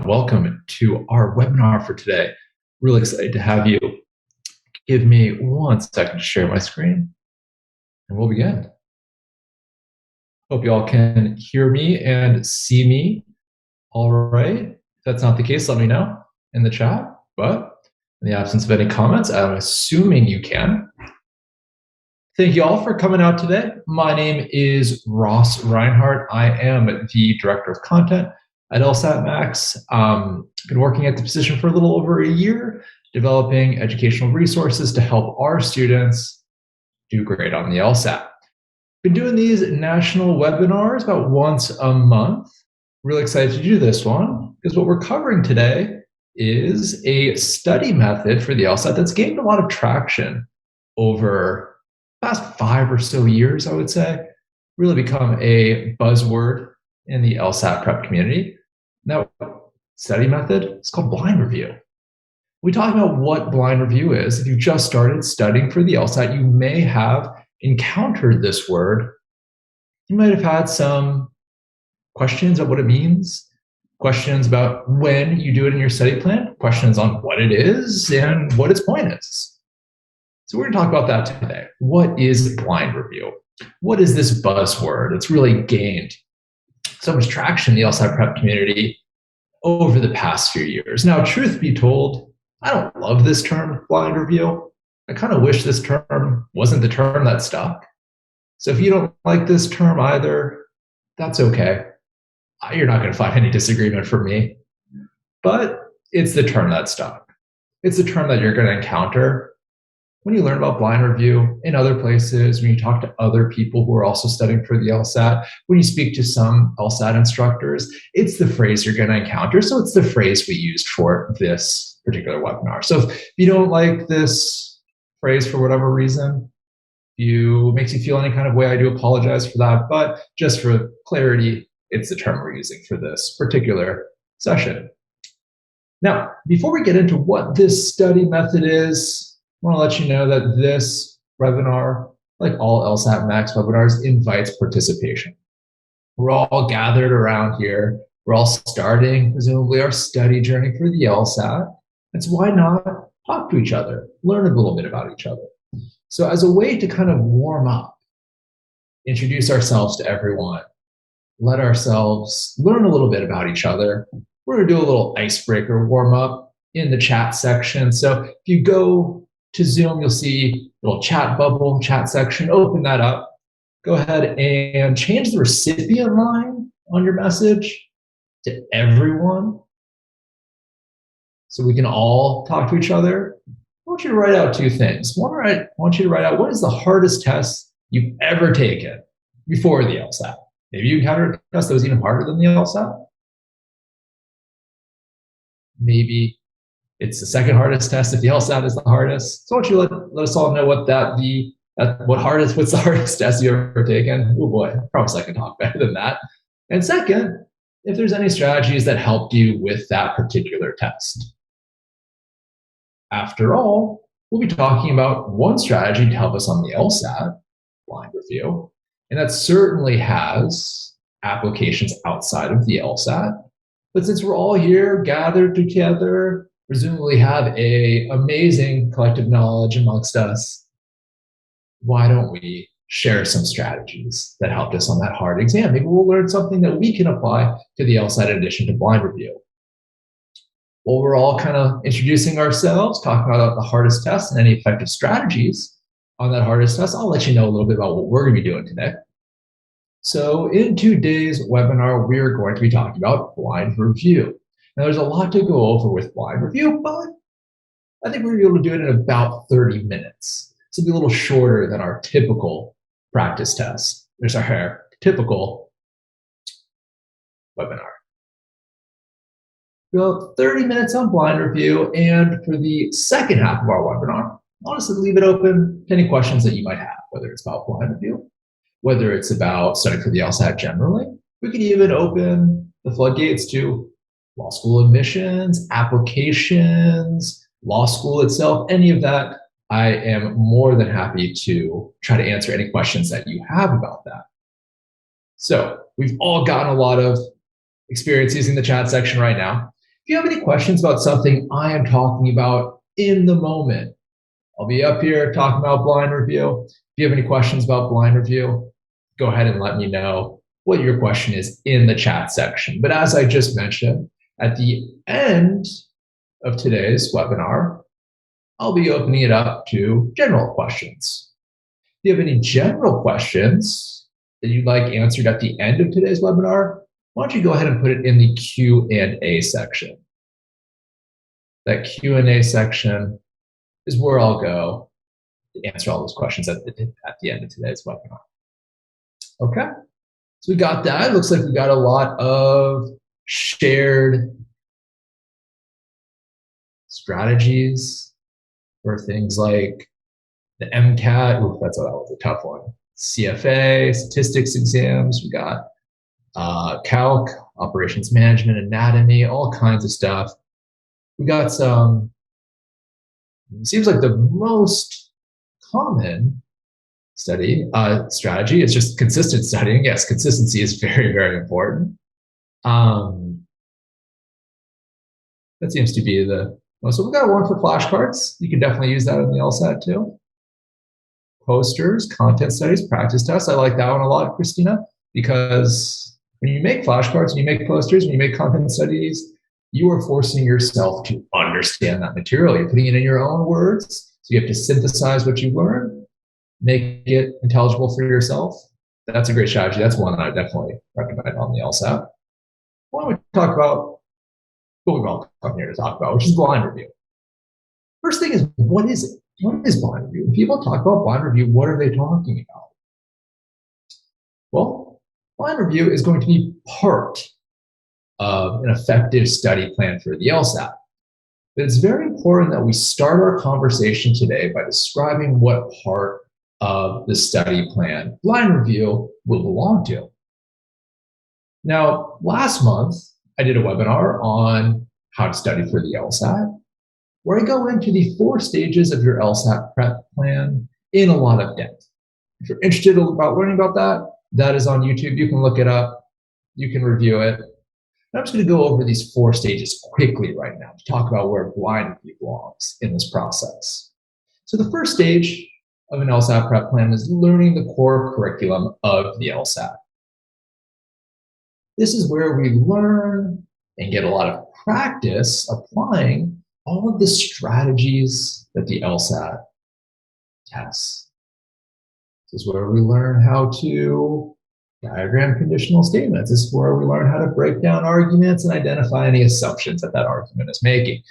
Welcome to our webinar for today. Really excited to have you. Give me 1 second to share my screen and we'll begin. Hope you all can hear me and see me. All right. If that's not the case, let me know in the chat. But in the absence of any comments, I'm assuming you can. Thank you all for coming out today. My name is Ross Rinehart. I am the Director of Content at LSATMax. Been working at the position for a little over a year, developing educational resources to help our students do great on the LSAT. Been doing these national webinars about once a month. Really excited to do this one because what we're covering today is a study method for the LSAT that's gained a lot of traction over the past 5 or so years, I would say. Really become a buzzword in the LSAT prep community. Now, study method, it's called blind review. We talk about what blind review is. If you just started studying for the LSAT, you may have encountered this word. You might have had some questions of what it means, questions about when you do it in your study plan, questions on what it is and what its point is. So we're going to talk about that today. What is blind review? What is this buzzword? It's really gained so much traction in the LSAT prep community over the past few years. Now, truth be told, I don't love this term, blind review. I kind of wish this term wasn't the term that stuck. So if you don't like this term either, that's okay. You're not going to find any disagreement from me. But it's the term that stuck. It's the term that you're going to encounter when you learn about blind review in other places, when you talk to other people who are also studying for the LSAT, when you speak to some LSAT instructors, it's the phrase you're going to encounter. So it's the phrase we used for this particular webinar. So if you don't like this phrase for whatever reason, makes you feel any kind of way, I do apologize for that. But just for clarity, it's the term we're using for this particular session. Now, before we get into what this study method is, I want to let you know that this webinar, like all LSATMax webinars, invites participation. We're all gathered around here. We're all starting, presumably, our study journey for the LSAT. And so why not talk to each other, learn a little bit about each other? So as a way to kind of warm up, introduce ourselves to everyone, let ourselves learn a little bit about each other, we're going to do a little icebreaker warm up in the chat section. So if you go to Zoom, you'll see a little chat bubble, chat section, open that up. Go ahead and change the recipient line on your message to everyone so we can all talk to each other. I want you to write out 2 things. One, I want you to write out what is the hardest test you've ever taken before the LSAT. Maybe you encountered a test that was even harder than the LSAT. Maybe it's the second hardest test if the LSAT is the hardest. So I want you to let us all know what's the hardest test you've ever taken. Oh boy, I promise I can talk better than that. And second, if there's any strategies that helped you with that particular test. After all, we'll be talking about one strategy to help us on the LSAT, blind review, and that certainly has applications outside of the LSAT. But since we're all here gathered together, presumably have an amazing collective knowledge amongst us, why don't we share some strategies that helped us on that hard exam? Maybe we'll learn something that we can apply to the LSAT in addition to blind review. Well, we're all kind of introducing ourselves, talking about the hardest test and any effective strategies on that hardest test. I'll let you know a little bit about what we're going to be doing today. So in today's webinar, we're going to be talking about blind review. Now, there's a lot to go over with blind review, but I think we're going to be able to do it in about 30 minutes. So it'll be a little shorter than our typical practice test. There's our typical webinar. About 30 minutes on blind review, and for the second half of our webinar, I'll just leave it open to any questions that you might have, whether it's about blind review, whether it's about studying for the LSAT generally. We could even open the floodgates to law school admissions, applications, law school itself, any of that. I am more than happy to try to answer any questions that you have about that. So we've all gotten a lot of experience using the chat section right now. you have any questions about something I am talking about in the moment, I'll be up here talking about blind review. If you have any questions about blind review, go ahead and let me know what your question is in the chat section. But as I just mentioned, at the end of today's webinar, I'll be opening it up to general questions. If you have any general questions that you'd like answered at the end of today's webinar, why don't you go ahead and put it in the Q&A section. That Q&A section is where I'll go to answer all those questions at the end of today's webinar. Okay, so we got that. Looks like we got a lot of shared strategies for things like the MCAT. Ooh, that was a tough one. CFA, statistics exams. We got calc, operations management, anatomy, all kinds of stuff. We got some, it seems like the most common strategy is just consistent studying. Yes, consistency is very, very important. That seems to be the most. So we've got one for flashcards. You can definitely use that in the LSAT too. Posters, content studies, practice tests. I like that one a lot, Christina, because when you make flashcards, when you make posters, when you make content studies, you are forcing yourself to understand that material. You're putting it in your own words. So you have to synthesize what you learn, make it intelligible for yourself. That's a great strategy. That's one that I definitely recommend on the LSAT. Why don't we talk about what we've all come here to talk about, which is blind review. First thing is, what is it? What is blind review? When people talk about blind review, what are they talking about? Well, blind review is going to be part of an effective study plan for the LSAT. But it's very important that we start our conversation today by describing what part of the study plan blind review will belong to. Now, last month, I did a webinar on how to study for the LSAT, where I go into the 4 stages of your LSAT prep plan in a lot of depth. If you're interested about learning about that, that is on YouTube. You can look it up. You can review it. I'm just going to go over these 4 stages quickly right now to talk about where blind review belongs in this process. So the first stage of an LSAT prep plan is learning the core curriculum of the LSAT. This is where we learn and get a lot of practice applying all of the strategies that the LSAT tests. This is where we learn how to diagram conditional statements. This is where we learn how to break down arguments and identify any assumptions that that argument is making.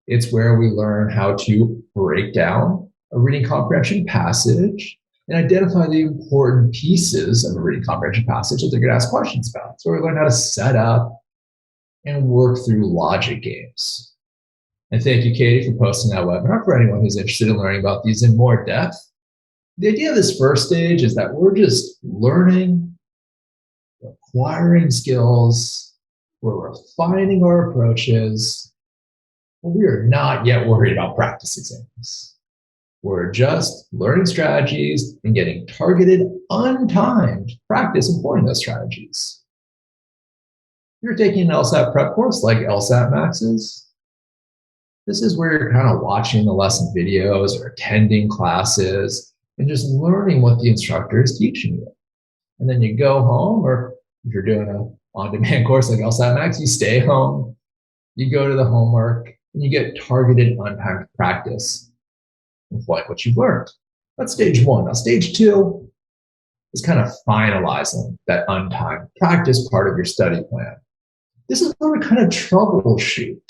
It's where we learn how to break down a reading comprehension passage and identify the important pieces of a reading comprehension passage that they're going to ask questions about. So we learn how to set up and work through logic games. And thank you, Katie, for posting that webinar. For anyone who's interested in learning about these in more depth, the idea of this first stage is that we're just learning, acquiring skills, we're refining our approaches, but we are not yet worried about practice exams. We're just learning strategies and getting targeted, untimed practice employing those strategies. If you're taking an LSAT prep course like LSATMax is, this is where you're kind of watching the lesson videos or attending classes and just learning what the instructor is teaching you. And then you go home, or if you're doing an on-demand course like LSATMax, you stay home, you go to the homework, and you get targeted, untimed practice employing what you've learned. That's stage 1. Now, stage 2 is kind of finalizing that untimed practice part of your study plan. This is where we kind of troubleshoot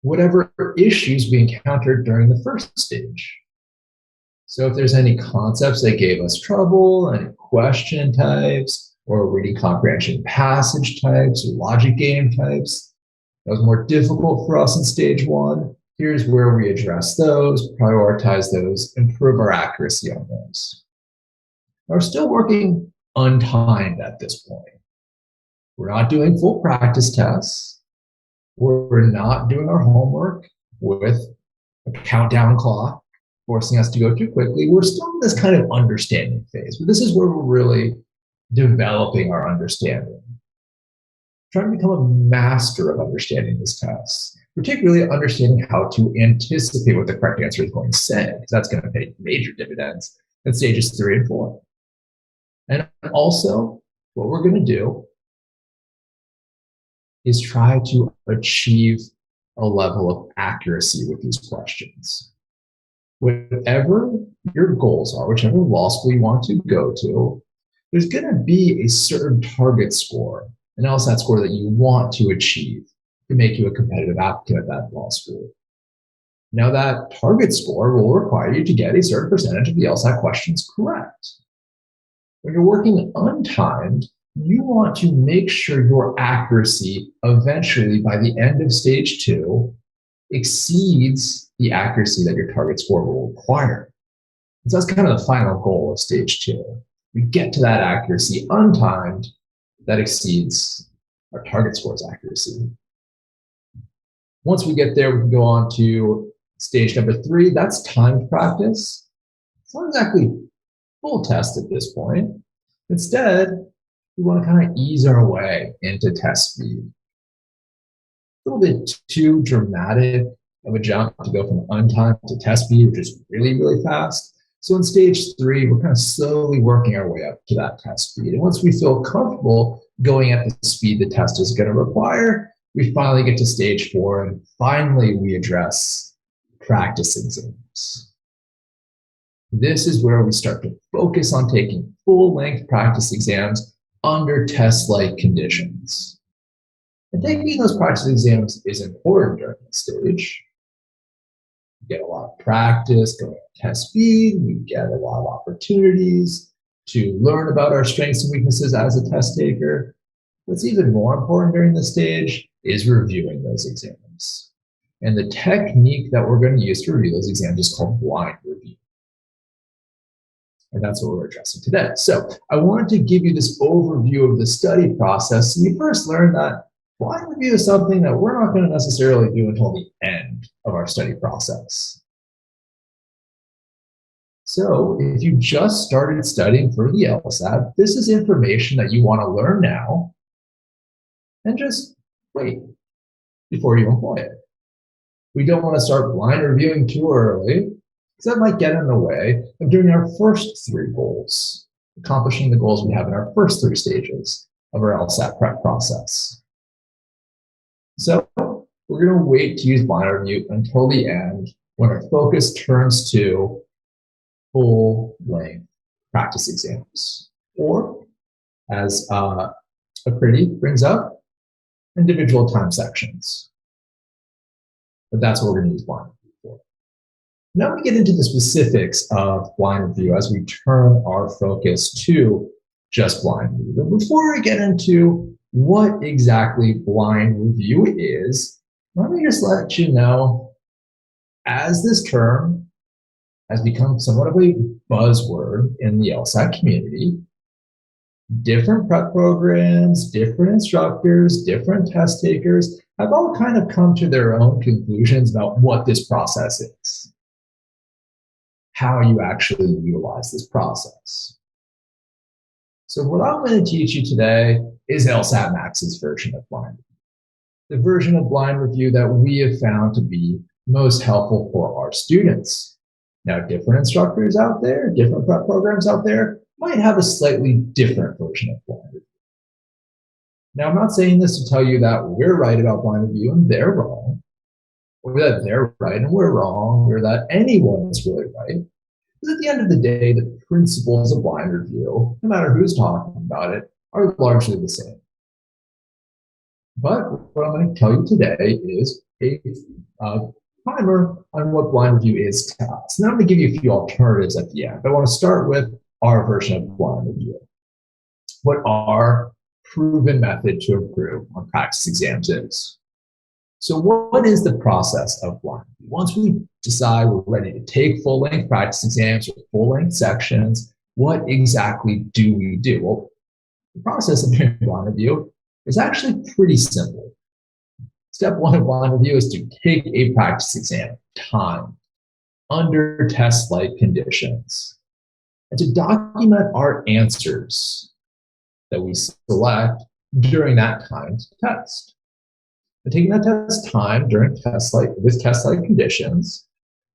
whatever issues we encountered during the first stage. So if there's any concepts that gave us trouble, any question types, or reading comprehension passage types, or logic game types that was more difficult for us in stage 1, here's where we address those, prioritize those, improve our accuracy on those. We're still working untimed at this point. We're not doing full practice tests. We're not doing our homework with a countdown clock, forcing us to go too quickly. We're still in this kind of understanding phase, but this is where we're really developing our understanding. trying to become a master of understanding this test, particularly understanding how to anticipate what the correct answer is going to say, because that's going to pay major dividends in stages 3 and 4. And also, what we're going to do is try to achieve a level of accuracy with these questions. Whatever your goals are, whichever law school you want to go to, there's going to be a certain target score, an LSAT score that you want to achieve to make you a competitive applicant at that law school. Now, that target score will require you to get a certain percentage of the LSAT questions correct. When you're working untimed, you want to make sure your accuracy eventually, by the end of stage 2, exceeds the accuracy that your target score will require. So that's kind of the final goal of stage 2. We get to that accuracy untimed that exceeds our target score's accuracy. Once we get there, we can go on to stage number 3. That's timed practice. It's not exactly full test at this point. Instead, we want to kind of ease our way into test speed. A little bit too dramatic of a jump to go from untimed to test speed, which is really, really fast. So in stage 3, we're kind of slowly working our way up to that test speed. And once we feel comfortable going at the speed the test is going to require, we finally get to stage 4, and finally we address practice exams. This is where we start to focus on taking full-length practice exams under test-like conditions. And taking those practice exams is important during this stage. We get a lot of practice going at test speed. We get a lot of opportunities to learn about our strengths and weaknesses as a test taker. What's even more important during this stage is reviewing those exams. And the technique that we're going to use to review those exams is called blind review. And that's what we're addressing today. So I wanted to give you this overview of the study process. So you first learn that blind review is something that we're not going to necessarily do until the end of our study process. So if you just started studying for the LSAT, this is information that you want to learn now, and just wait before you employ it. We don't want to start blind reviewing too early, because that might get in the way of doing our first 3 goals, accomplishing the goals we have in our first 3 stages of our LSAT prep process. So we're going to wait to use blind review until the end, when our focus turns to full-length practice exams, or as Pretty brings up, individual time sections. But that's what we're going to use blind review for. Now we get into the specifics of blind review as we turn our focus to just blind review. But before we get into what exactly blind review is, let me just let you know, as this term has become somewhat of a buzzword in the LSAT community, different prep programs, different instructors, different test takers have all kind of come to their own conclusions about what this process is, how you actually utilize this process. So what I'm going to teach you today is LSATMax's version of blind review, the version of blind review that we have found to be most helpful for our students. Now, different instructors out there, different prep programs out there might have a slightly different version of blind review. Now, I'm not saying this to tell you that we're right about blind review and they're wrong, or that they're right and we're wrong, or that anyone is really right. Because at the end of the day, the principles of blind review, no matter who's talking about it, are largely the same. But what I'm going to tell you today is a primer on what blind review is to us. And I'm going to give you a few alternatives at the end. But I want to start with our version of blind review. What our proven method to improve on practice exams is. So what is the process of blind review? Once we decide we're ready to take full-length practice exams or full-length sections, what exactly do we do? Well, the process of doing blind review is actually pretty simple. Step 1 of blind review is to take a practice exam, time, under test-like conditions, and to document our answers that we select during that timed test. And taking that test time during with test-like conditions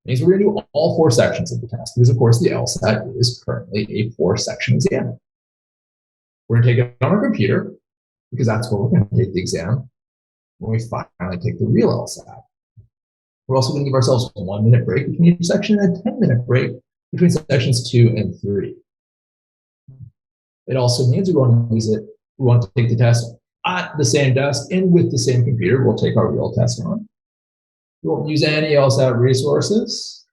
means we're going to do all 4 sections of the test because, of course, the LSAT is currently a 4-section exam. We're going to take it on our computer because that's where we're going to take the exam when we finally take the real LSAT. We're also going to give ourselves a 1-minute break between each section and a 10-minute break between sections 2 and 3. It also means we want to take the test at the same desk and with the same computer we'll take our real test on. We won't use any LSAT resources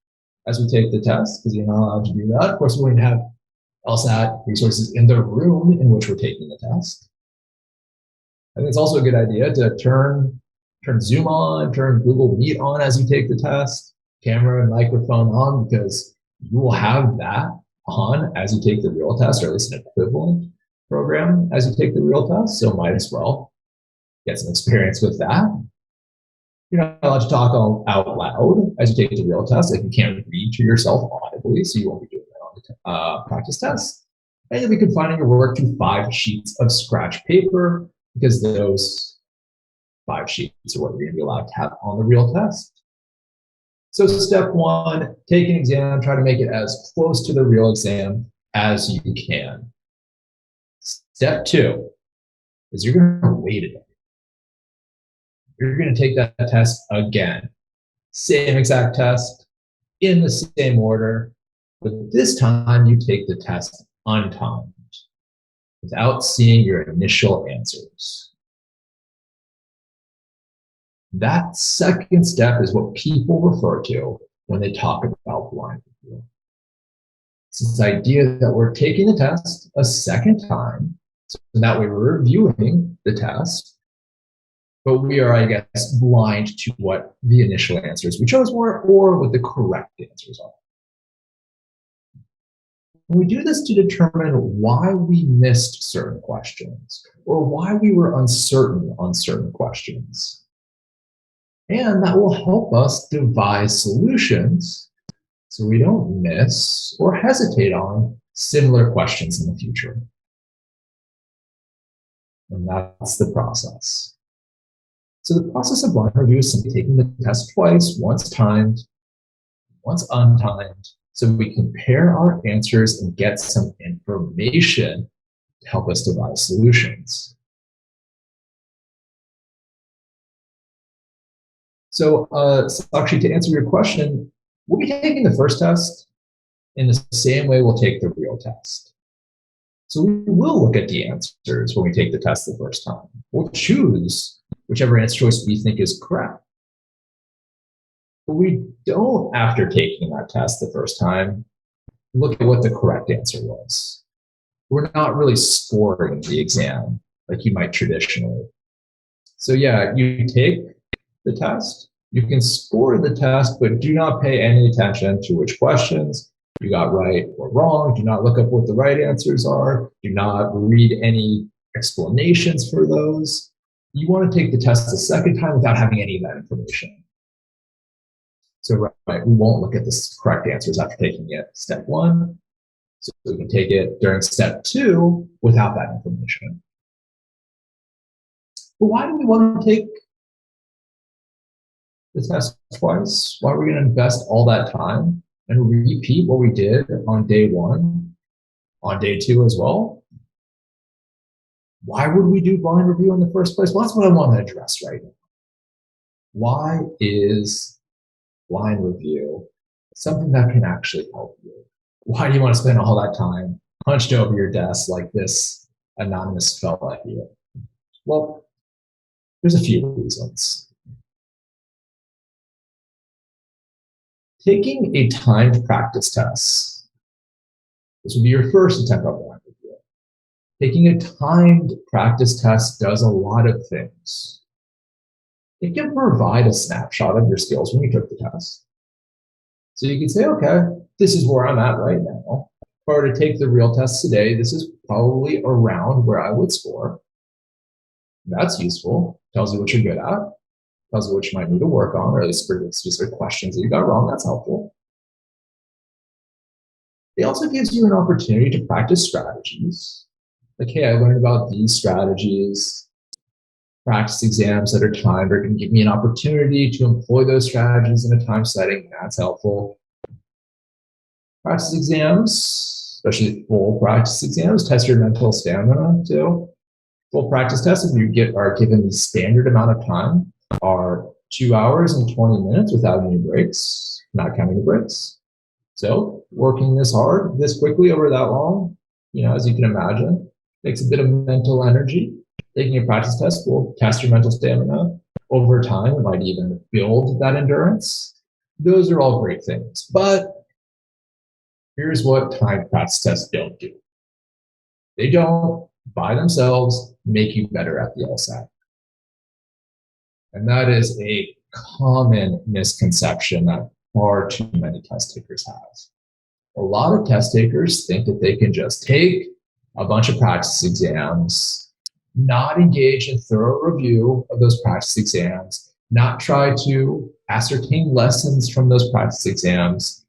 as we take the test because you're not allowed to do that. Of course, we're going to have LSAT resources in the room in which we're taking the test. I think it's also a good idea to turn Zoom on, turn Google Meet on as you take the test, camera and microphone on, because you will have that on as you take the real test, or at least an equivalent program as you take the real test. So might as well get some experience with that. You're not allowed to talk out loud as you take the real test. Like you can't read to yourself audibly, so you won't be doing that on the practice test. And you'll be confining your work to 5 sheets of scratch paper because those 5 sheets are what you're going to be allowed to have on the real test. So step 1, take an exam, try to make it as close to the real exam as you can. Step 2 is you're going to wait a day. You're going to take that test again. Same exact test, in the same order, but this time you take the test untimed, without seeing your initial answers. That second step is what people refer to when they talk about blind review. It's this idea that we're taking the test a second time, so that way we're reviewing the test, but we are, I guess, blind to what the initial answers we chose were or what the correct answers are. We do this to determine why we missed certain questions or why we were uncertain on certain questions. And that will help us devise solutions so we don't miss or hesitate on similar questions in the future. And that's the process. So the process of blind review is simply taking the test twice, once timed, once untimed, so we compare our answers and get some information to help us devise solutions. So actually, to answer your question, we'll be taking the first test in the same way we'll take the real test. So we will look at the answers when we take the test the first time. We'll choose whichever answer choice we think is correct. But we don't, after taking that test the first time, look at what the correct answer was. We're not really scoring the exam like you might traditionally. So yeah, you take the test, you can score the test, but do not pay any attention to which questions you got right or wrong. Do not look up what the right answers are. Do not read any explanations for those. You want to take the test a second time without having any of that information. So right, we won't look at the correct answers after taking it step 1. So we can take it during step 2 without that information. But why do we want to take the test twice? Why are we going to invest all that time and repeat what we did on day 1, on day 2 as well? Why would we do blind review in the first place? Well, that's what I want to address right now. Why is blind review something that can actually help you? Why do you want to spend all that time hunched over your desk like this anonymous fella here? Well, there's a few reasons. Taking a timed practice test, this would be your first attempt at blind review. Taking a timed practice test does a lot of things. It can provide a snapshot of your skills when you took the test. So you can say, okay, this is where I'm at right now. If I were to take the real test today, this is probably around where I would score. That's useful. Tells you what you're good at. Tells you what you might need to work on, or at least for specific questions that you got wrong. That's helpful. It also gives you an opportunity to practice strategies Like, hey, I learned about these strategies. Practice exams that are timed are going to give me an opportunity to employ those strategies in a time setting. That's helpful. Practice exams, especially full practice exams, test your mental stamina too. Full practice tests, if you are given the standard amount of time, are 2 hours and 20 minutes without any breaks, not counting the breaks. So working this hard, this quickly over that long, as you can imagine, takes a bit of mental energy. Taking a practice test will test your mental stamina over time. It might even build that endurance. Those are all great things. But here's what timed practice tests don't do. They don't, by themselves, make you better at the LSAT. And that is a common misconception that far too many test takers have. A lot of test takers think that they can just take a bunch of practice exams, not engage in thorough review of those practice exams, not try to ascertain lessons from those practice exams.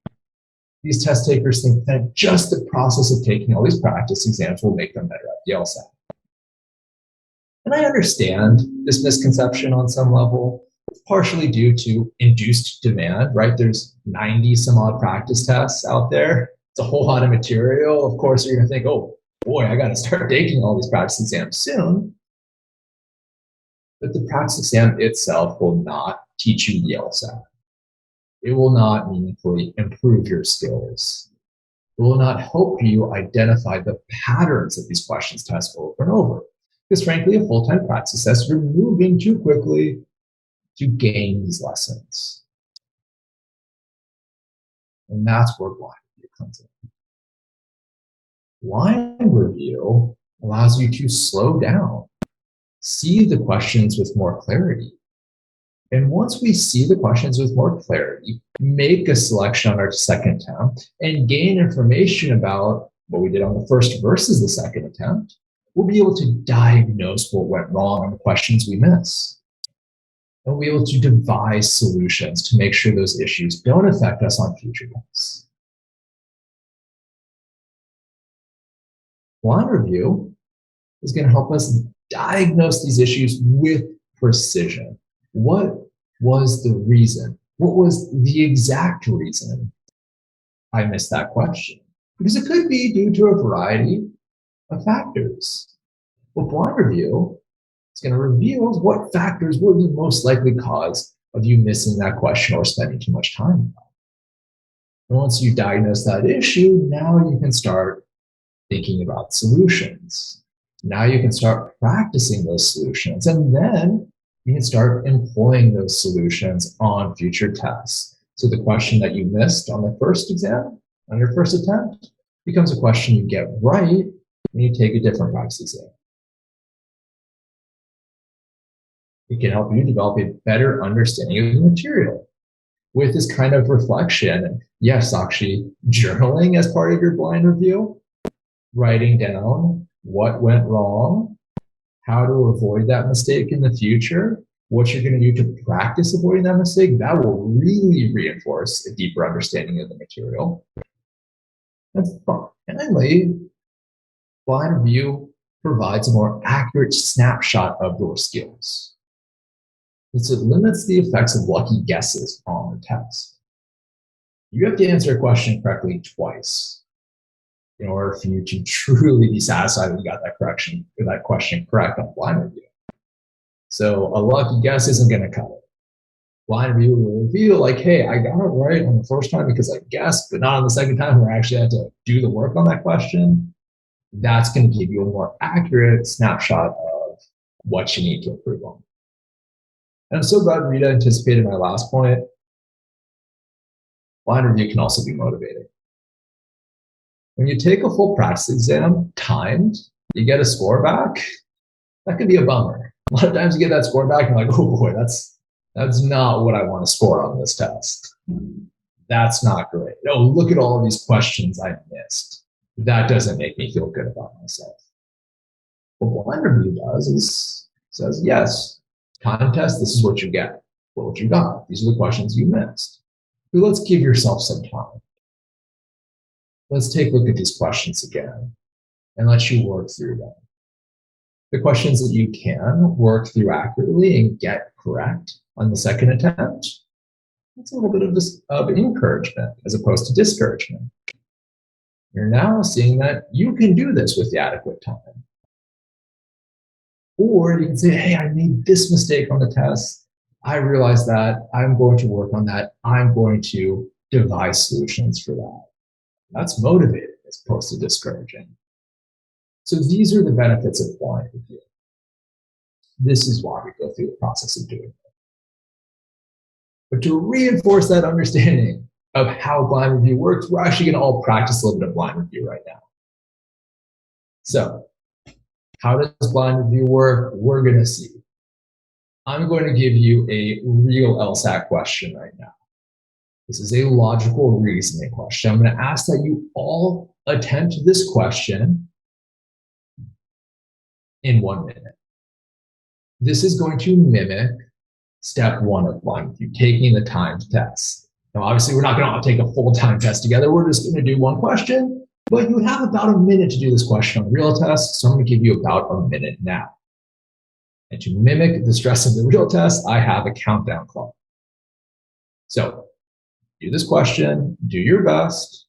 These test takers think that just the process of taking all these practice exams will make them better at the LSAT. And I understand this misconception on some level. It's partially due to induced demand, right? There's 90 some odd practice tests out there. It's a whole lot of material. Of course, you're going to think, oh boy, I got to start taking all these practice exams soon. But the practice exam itself will not teach you the LSAT. It will not meaningfully improve your skills. It will not help you identify the patterns that these questions test over and over. Because frankly, a full-time practice test, you're moving too quickly to gain these lessons. And that's where blind review comes in. Blind review allows you to slow down, see the questions with more clarity. And once we see the questions with more clarity, make a selection on our second attempt, and gain information about what we did on the first versus the second attempt, we'll be able to diagnose what went wrong on the questions we miss. And we'll be able to devise solutions to make sure those issues don't affect us on future tests. Blind review is going to help us diagnose these issues with precision. What was the reason? What was the exact reason I missed that question? Because it could be due to a variety of factors. Well, blind review is going to reveal what factors were the most likely cause of you missing that question or spending too much time on it. And once you diagnose that issue, now you can start thinking about solutions. Now you can start practicing those solutions, and then you can start employing those solutions on future tests. So the question that you missed on the first exam, on your first attempt, becomes a question you get right when you take a different practice exam. It can help you develop a better understanding of the material. With this kind of reflection, yes, actually journaling as part of your blind review, writing down what went wrong, how to avoid that mistake in the future, what you're going to do to practice avoiding that mistake, that will really reinforce a deeper understanding of the material. And finally, blind review provides a more accurate snapshot of your skills. So it limits the effects of lucky guesses on the test. You have to answer a question correctly twice in order for you to truly be satisfied that you got that question correct on blind review. So a lucky guess isn't going to cut it. Blind review will reveal like, hey, I got it right on the first time because I guessed, but not on the second time where I actually had to do the work on that question. That's going to give you a more accurate snapshot of what you need to improve on. And I'm so glad Rita anticipated my last point. Blind review can also be motivating. When you take a full practice exam timed, you get a score back, that can be a bummer. A lot of times you get that score back and you're like, oh boy, that's not what I want to score on this test. That's not great. Oh, look at all of these questions I missed. That doesn't make me feel good about myself. What blind review does is says, yes, time test, this is what you get. What you got. These are the questions you missed. But let's give yourself some time. Let's take a look at these questions again. and lets you work through them. The questions that you can work through accurately and get correct on the second attempt, it's a little bit of encouragement as opposed to discouragement. You're now seeing that you can do this with the adequate time. Or you can say, hey, I made this mistake on the test. I realize that. I'm going to work on that. I'm going to devise solutions for that. That's motivating as opposed to discouraging. So these are the benefits of blind review. This is why we go through the process of doing it. But to reinforce that understanding of how blind review works, we're actually going to all practice a little bit of blind review right now. So how does blind review work? We're going to see. I'm going to give you a real LSAT question right now. This is a logical reasoning question. I'm going to ask that you all attempt this question in 1 minute. This is going to mimic step one of blind review, taking the timed test. Now, obviously, we're not going to take a full time test together. We're just going to do one question, but you have about a minute to do this question on a real test. So I'm going to give you about a minute now. And to mimic the stress of the real test, I have a countdown clock. So do this question, do your best,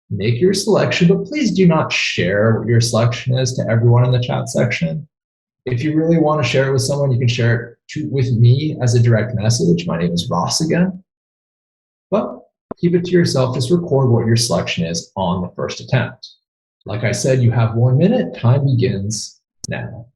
make your selection, but please do not share what your selection is to everyone in the chat section. If you really want to share it with someone, you can share it with me as a direct message. My name is Ross again. But keep it to yourself. Just record what your selection is on the first attempt. Like I said, you have 1 minute. Time begins now.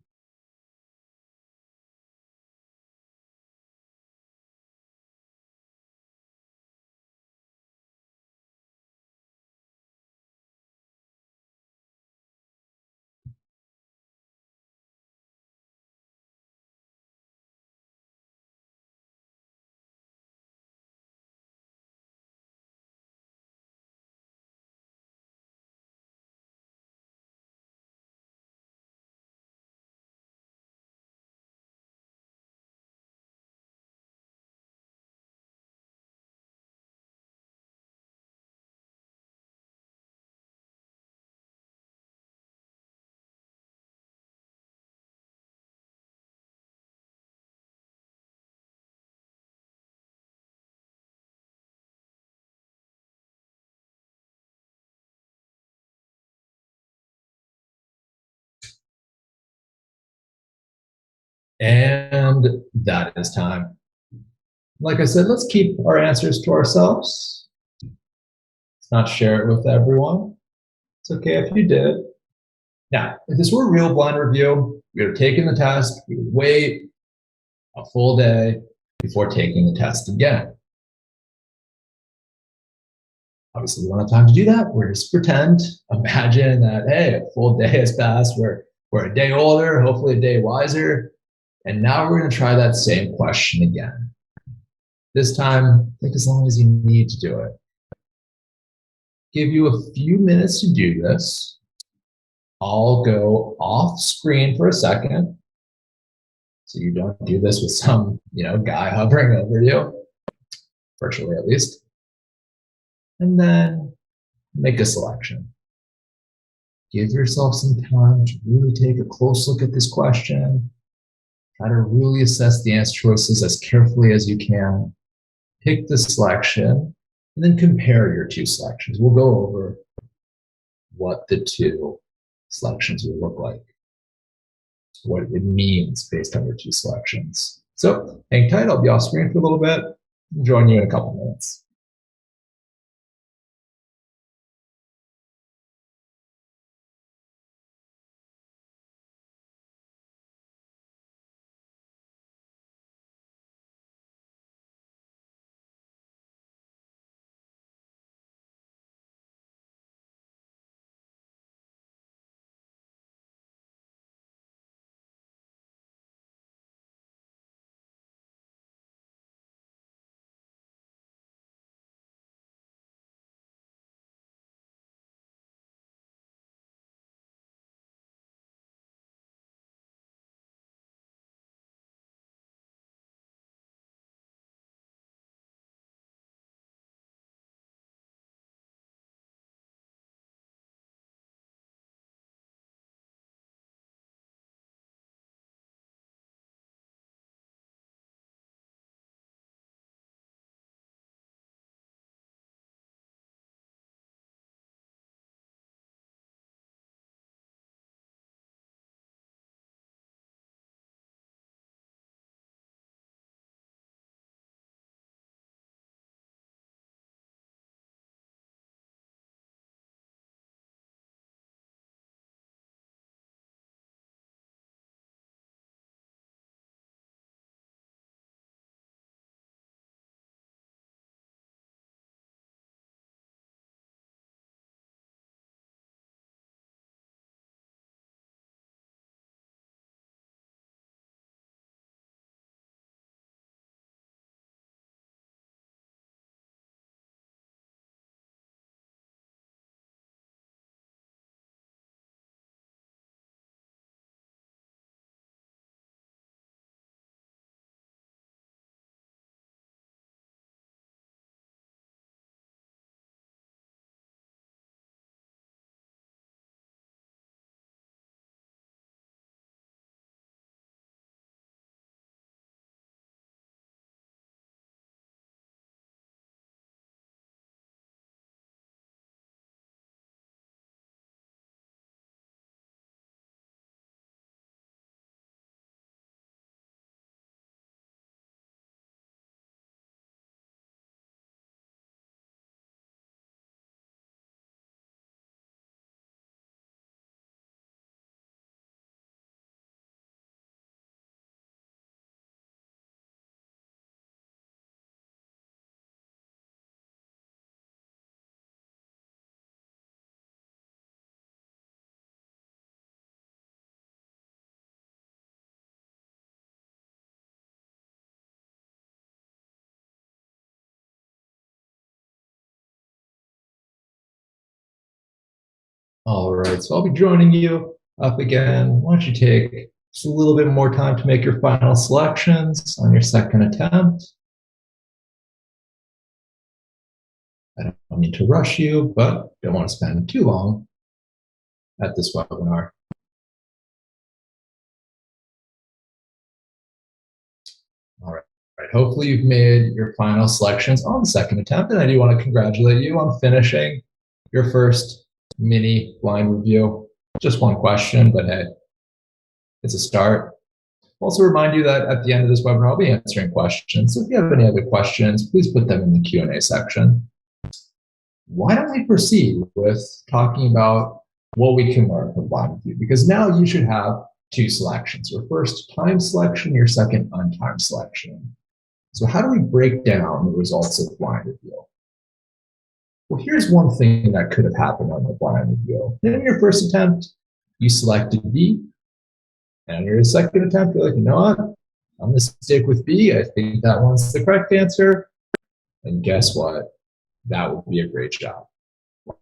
And that is time. Like I said, let's keep our answers to ourselves. Let's not share it with everyone. It's okay if you did. Now, if this were a real blind review, we would have taken the test, we would wait a full day before taking the test again. Obviously, we don't have time to do that. We're just pretend, imagine that, hey, a full day has passed. We're a day older, hopefully a day wiser. And now we're going to try that same question again. This time, take as long as you need to do it. Give you a few minutes to do this. I'll go off screen for a second, so you don't do this with some, guy hovering over you, virtually at least. And then make a selection. Give yourself some time to really take a close look at this question. Try to really assess the answer choices as carefully as you can. Pick the selection, and then compare your two selections. We'll go over what the two selections will look like, what it means based on your two selections. So hang tight, I'll be off screen for a little bit. I'll join you in a couple minutes. All right, so I'll be joining you up again. Why don't you take just a little bit more time to make your final selections on your second attempt. I don't mean to rush you, but don't want to spend too long at this webinar. All right. Hopefully you've made your final selections on the second attempt, and I do want to congratulate you on finishing your first mini blind review. Just one question, but hey, it's a start. Also remind you that at the end of this webinar, I'll be answering questions. So if you have any other questions, please put them in the Q&A section. Why don't we proceed with talking about what we can learn from blind review? Because now you should have two selections. Your first time selection, your second untimed selection. So how do we break down the results of blind review? Well, here's one thing that could have happened on the blind review. In your first attempt, you selected B. And on your second attempt, you're like, you know what? I'm going to stick with B. I think that one's the correct answer. And guess what? That would be a great job.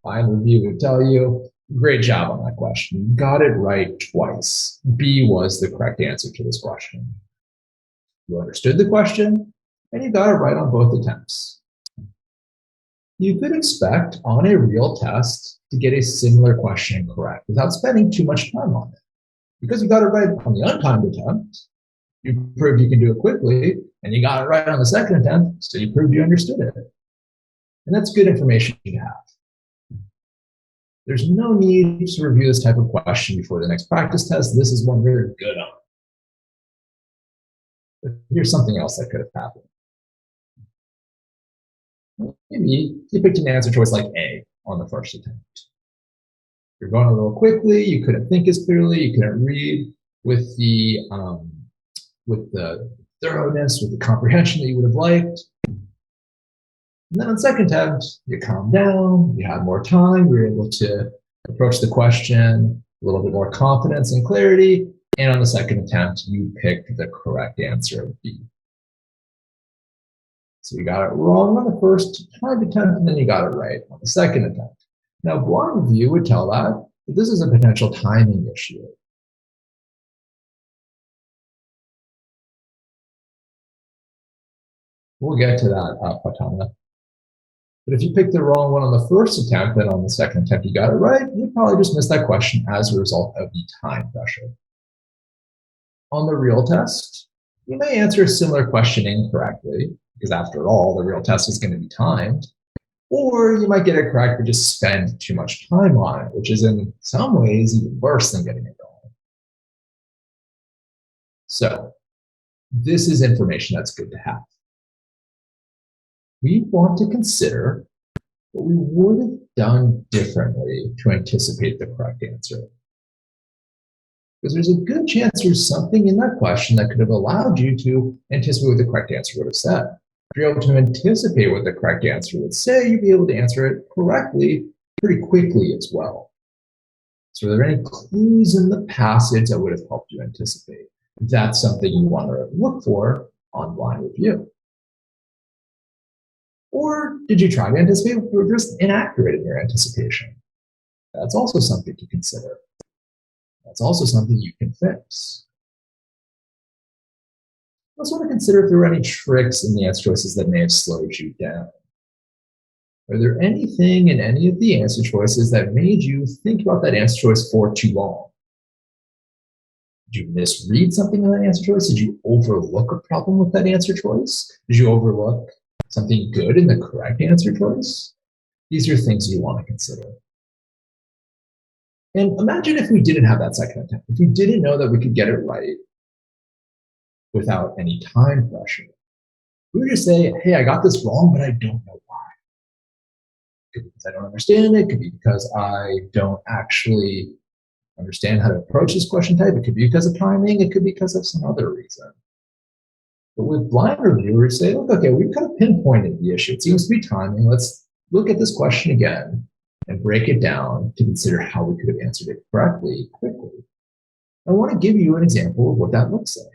Blind review would tell you, great job on that question. You got it right twice. B was the correct answer to this question. You understood the question, and you got it right on both attempts. You could expect on a real test to get a similar question correct without spending too much time on it. Because you got it right on the untimed attempt, you proved you can do it quickly, and you got it right on the second attempt, so you proved you understood it. And that's good information to have. There's no need to review this type of question before the next practice test. This is one we're good on. But here's something else that could have happened. Maybe you picked an answer choice like A on the first attempt. You're going a little quickly, you couldn't think as clearly, you couldn't read with the thoroughness, with the comprehension that you would have liked. And then on second attempt, you calmed down, you had more time, you were able to approach the question a little bit more confidence and clarity, and on the second attempt, you picked the correct answer of B. So you got it wrong on the first timed attempt, and then you got it right on the second attempt. Now, blind review would tell that this is a potential timing issue. We'll get to that, Patana. But if you picked the wrong one on the first attempt, then on the second attempt you got it right, you probably just missed that question as a result of the time pressure. On the real test, you may answer a similar question incorrectly, because after all, the real test is going to be timed. Or you might get it correct but just spend too much time on it, which is in some ways even worse than getting it wrong. So this is information that's good to have. We want to consider what we would have done differently to anticipate the correct answer. Because there's a good chance there's something in that question that could have allowed you to anticipate what the correct answer would have said. If you're able to anticipate what the correct answer would say, you'd be able to answer it correctly pretty quickly as well. So are there any clues in the passage that would have helped you anticipate? That's something you want to look for on blind review. Or did you try to anticipate but were just inaccurate in your anticipation? That's also something to consider. That's also something you can fix. I also want to consider if there were any tricks in the answer choices that may have slowed you down. Are there anything in any of the answer choices that made you think about that answer choice for too long? Did you misread something in that answer choice? Did you overlook a problem with that answer choice? Did you overlook something good in the correct answer choice? These are things you want to consider. And imagine if we didn't have that second attempt, if we didn't know that we could get it right without any time pressure. We would just say, hey, I got this wrong, but I don't know why. It could be because I don't understand it. It could be because I don't actually understand how to approach this question type. It could be because of timing. It could be because of some other reason. But with blind review, we say, look, okay, we've kind of pinpointed the issue. It seems to be timing. Let's look at this question again and break it down to consider how we could have answered it correctly, quickly. I want to give you an example of what that looks like.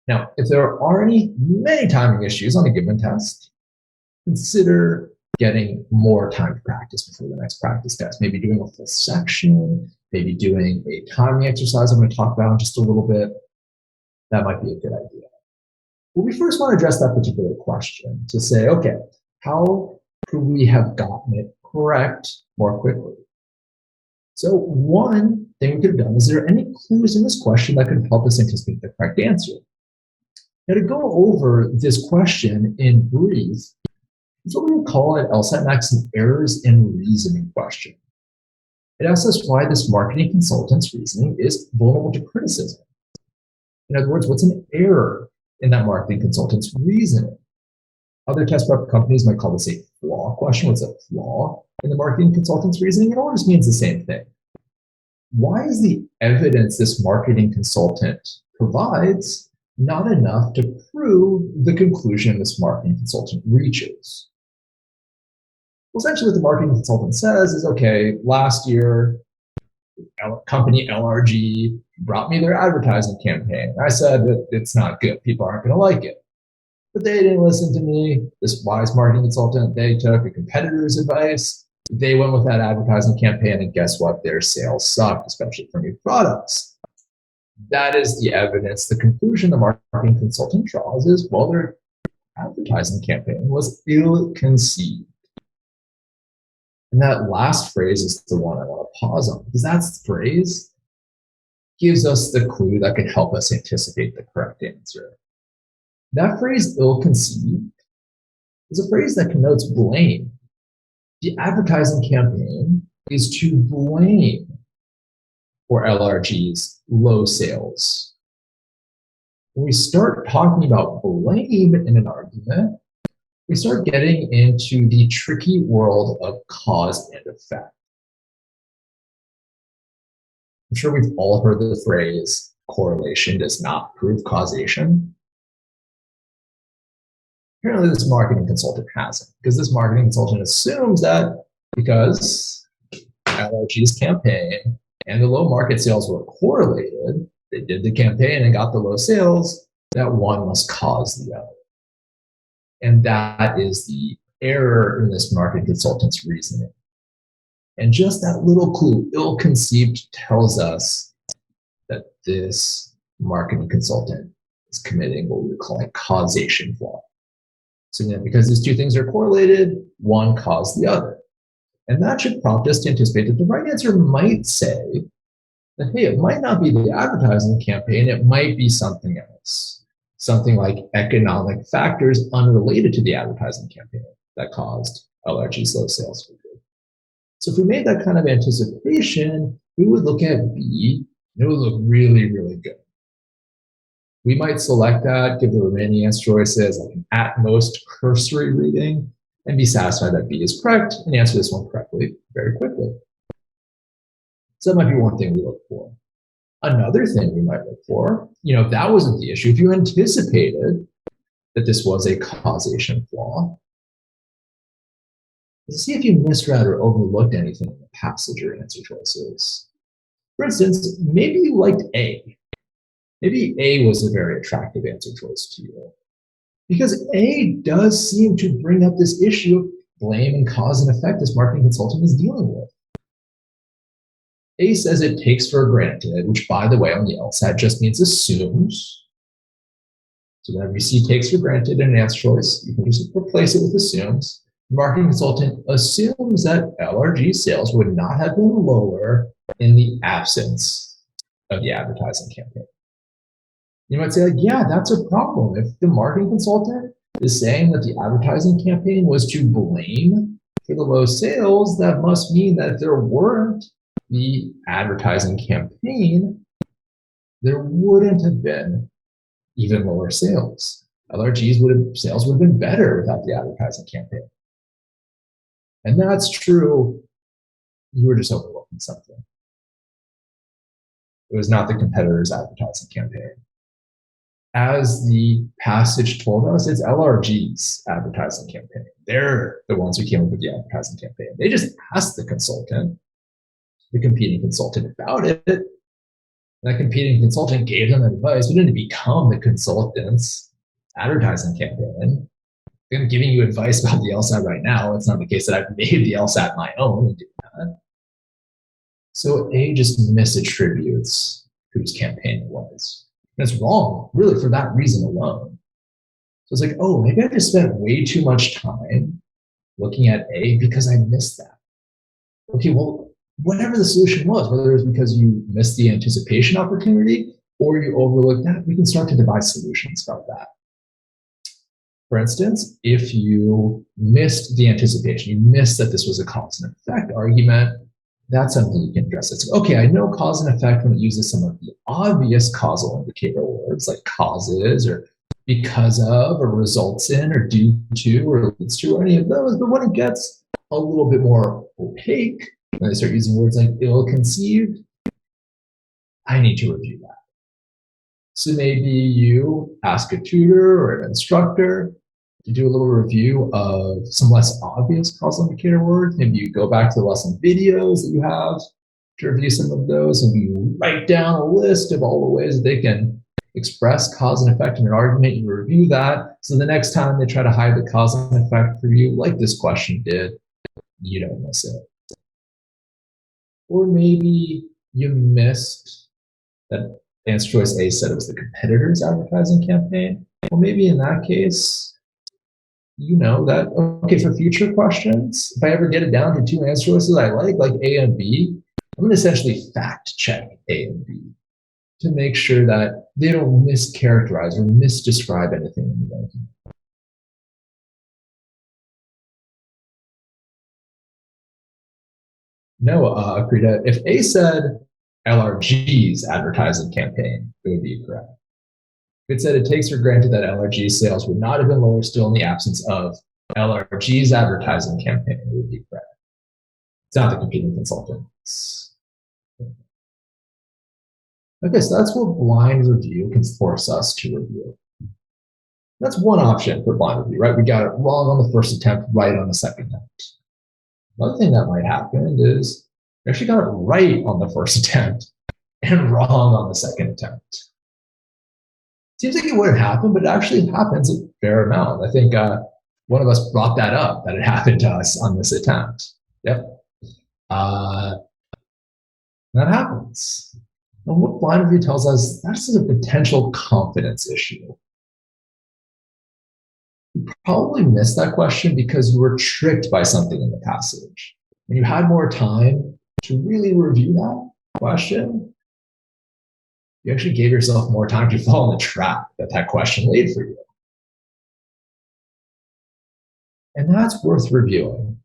Now, if there are many timing issues on a given test, consider getting more time to practice before the next practice test, maybe doing a full section, maybe doing a timing exercise I'm going to talk about in just a little bit. That might be a good idea. But we first want to address that particular question to say, okay, how could we have gotten it correct more quickly? So one thing we could have done, is there any clues in this question that could help us anticipate the correct answer? Now, to go over this question in brief, it's what we would call an LSATMax an errors in reasoning question. It asks us why this marketing consultant's reasoning is vulnerable to criticism. In other words, what's an error in that marketing consultant's reasoning? Other test prep companies might call this a flaw question. What's a flaw in the marketing consultant's reasoning? It all just means the same thing. Why is the evidence this marketing consultant provides not enough to prove the conclusion this marketing consultant reaches? Well, essentially what the marketing consultant says is, okay, last year, company LRG brought me their advertising campaign. I said that it's not good. People aren't going to like it. But they didn't listen to me. This wise marketing consultant, they took a competitor's advice. They went with that advertising campaign, and guess what? Their sales sucked, especially for new products. That is the evidence. The conclusion the marketing consultant draws is, well, their advertising campaign was ill-conceived. And that last phrase is the one I want to pause on, because that phrase gives us the clue that can help us anticipate the correct answer. That phrase, ill-conceived, is a phrase that connotes blame. The advertising campaign is to blame for LRG's low sales. When we start talking about blame in an argument, we start getting into the tricky world of cause and effect. I'm sure we've all heard the phrase, correlation does not prove causation. Apparently this marketing consultant hasn't, because this marketing consultant assumes that because LRG's campaign and the low market sales were correlated, they did the campaign and got the low sales, that one must cause the other. And that is the error in this marketing consultant's reasoning. And just that little clue, ill-conceived, tells us that this marketing consultant is committing what we would call a causation flaw. So then, because these two things are correlated, one caused the other. And that should prompt us to anticipate that the right answer might say that, hey, it might not be the advertising campaign, it might be something else. Something like economic factors unrelated to the advertising campaign that caused LRG's low sales figure. So if we made that kind of anticipation, we would look at B, and it would look really, really good. We might select that, give the remaining answer choices like an at most cursory reading, and be satisfied that B is correct and answer this one correctly very quickly. So that might be one thing we look for. Another thing we might look for, if that wasn't the issue, if you anticipated that this was a causation flaw, let's see if you misread or overlooked anything in the passage or answer choices. For instance, maybe you liked A. Maybe A was a very attractive answer choice to you, because A does seem to bring up this issue of blame and cause and effect this marketing consultant is dealing with. A says it takes for granted, which, by the way, on the LSAT just means assumes. So whenever you see takes for granted in an answer choice, you can just replace it with assumes. The marketing consultant assumes that LRG sales would not have been lower in the absence of the advertising campaign. You might say, like, yeah, that's a problem. If the marketing consultant is saying that the advertising campaign was to blame for the low sales, that must mean that if there weren't the advertising campaign, there wouldn't have been even lower sales. LRG's sales would have been better without the advertising campaign. And that's true. You were just overlooking something. It was not the competitor's advertising campaign. As the passage told us, it's LRG's advertising campaign. They're the ones who came up with the advertising campaign. They just asked the consultant, the competing consultant, about it. And that competing consultant gave them advice. It didn't become the consultant's advertising campaign. I'm giving you advice about the LSAT right now. It's not the case that I've made the LSAT my own and do that. So A just misattributes whose campaign it was. And it's wrong, really, for that reason alone. So it's like, oh, maybe I just spent way too much time looking at A because I missed that. Okay, well, whatever the solution was, whether it was because you missed the anticipation opportunity or you overlooked that, we can start to devise solutions about that. For instance, if you missed the anticipation, you missed that this was a cause and effect argument, that's something you can address. It's okay, I know cause and effect when it uses some of the obvious causal indicator words like causes or because of or results in or due to or leads to or any of those, but when it gets a little bit more opaque, when they start using words like ill-conceived, I need to review that. So maybe you ask a tutor or an instructor to do a little review of some less obvious causal indicator words. Maybe you go back to the lesson videos that you have to review some of those, and you write down a list of all the ways that they can express cause and effect in an argument. You review that, so the next time they try to hide the cause and effect for you, like this question did, you don't miss it. Or maybe you missed that answer choice A said it was the competitor's advertising campaign. Well, maybe in that case, you know that, okay, for future questions, if I ever get it down to two answer choices I like A and B, I'm going to essentially fact check A and B to make sure that they don't mischaracterize or misdescribe anything in the document. No, Krita, if A said LRG's advertising campaign, it would be correct. If it said it takes for granted that LRG sales would not have been lower still in the absence of LRG's advertising campaign, it would be correct. It's not the competing consultants. Okay, so that's what blind review can force us to review. That's one option for blind review, right? We got it wrong on the first attempt, right on the second attempt. Another thing that might happen is we actually got it right on the first attempt and wrong on the second attempt. Seems like it wouldn't happen, but it actually happens a fair amount. I think one of us brought that up, that it happened to us on this attempt. Yep. That happens. And what blind review tells us, that's a potential confidence issue. You probably missed that question because you were tricked by something in the passage. When you had more time to really review that question, you actually gave yourself more time to fall in the trap that that question laid for you. And that's worth reviewing,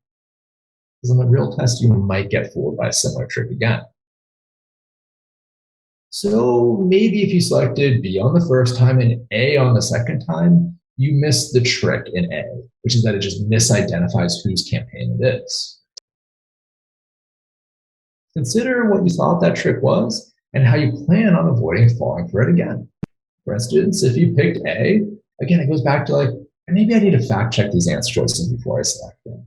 because on the real test, you might get fooled by a similar trick again. So maybe if you selected B on the first time and A on the second time, you missed the trick in A, which is that it just misidentifies whose campaign it is. Consider what you thought that trick was and how you plan on avoiding falling for it again. For instance, if you picked A, again, it goes back to like, maybe I need to fact check these answer choices before I select them.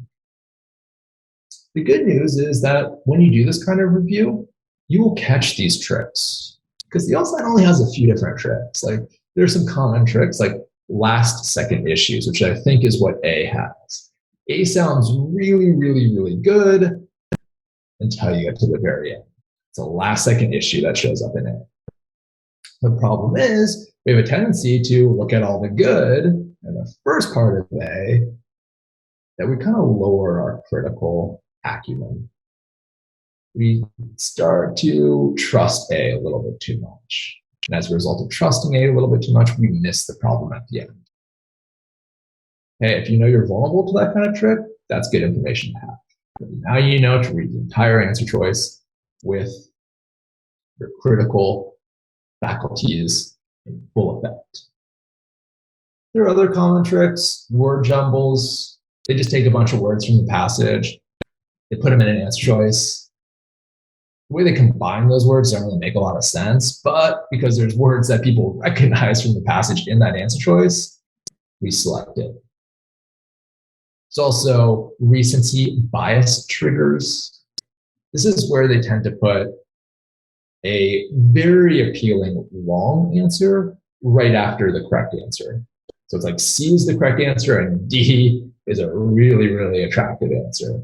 The good news is that when you do this kind of review, you will catch these tricks, because the LSAT only has a few different tricks. Like there's some common tricks like last second issues, which I think is what A has. A sounds really, really, really good until you get to the very end. It's a last second issue that shows up in A. The problem is we have a tendency to look at all the good in the first part of A, that we kind of lower our critical acumen. We start to trust A a little bit too much. And as a result of trusting A a little bit too much, we miss the problem at the end. Hey, if you know you're vulnerable to that kind of trick, that's good information to have. But now you know to read the entire answer choice with your critical faculties in full effect. There are other common tricks, word jumbles. They just take a bunch of words from the passage, they put them in an answer choice. The way they combine those words doesn't really make a lot of sense, but because there's words that people recognize from the passage in that answer choice, we select it. There's also recency bias triggers. This is where they tend to put a very appealing long answer right after the correct answer. So it's like C is the correct answer and D is a really, really attractive answer.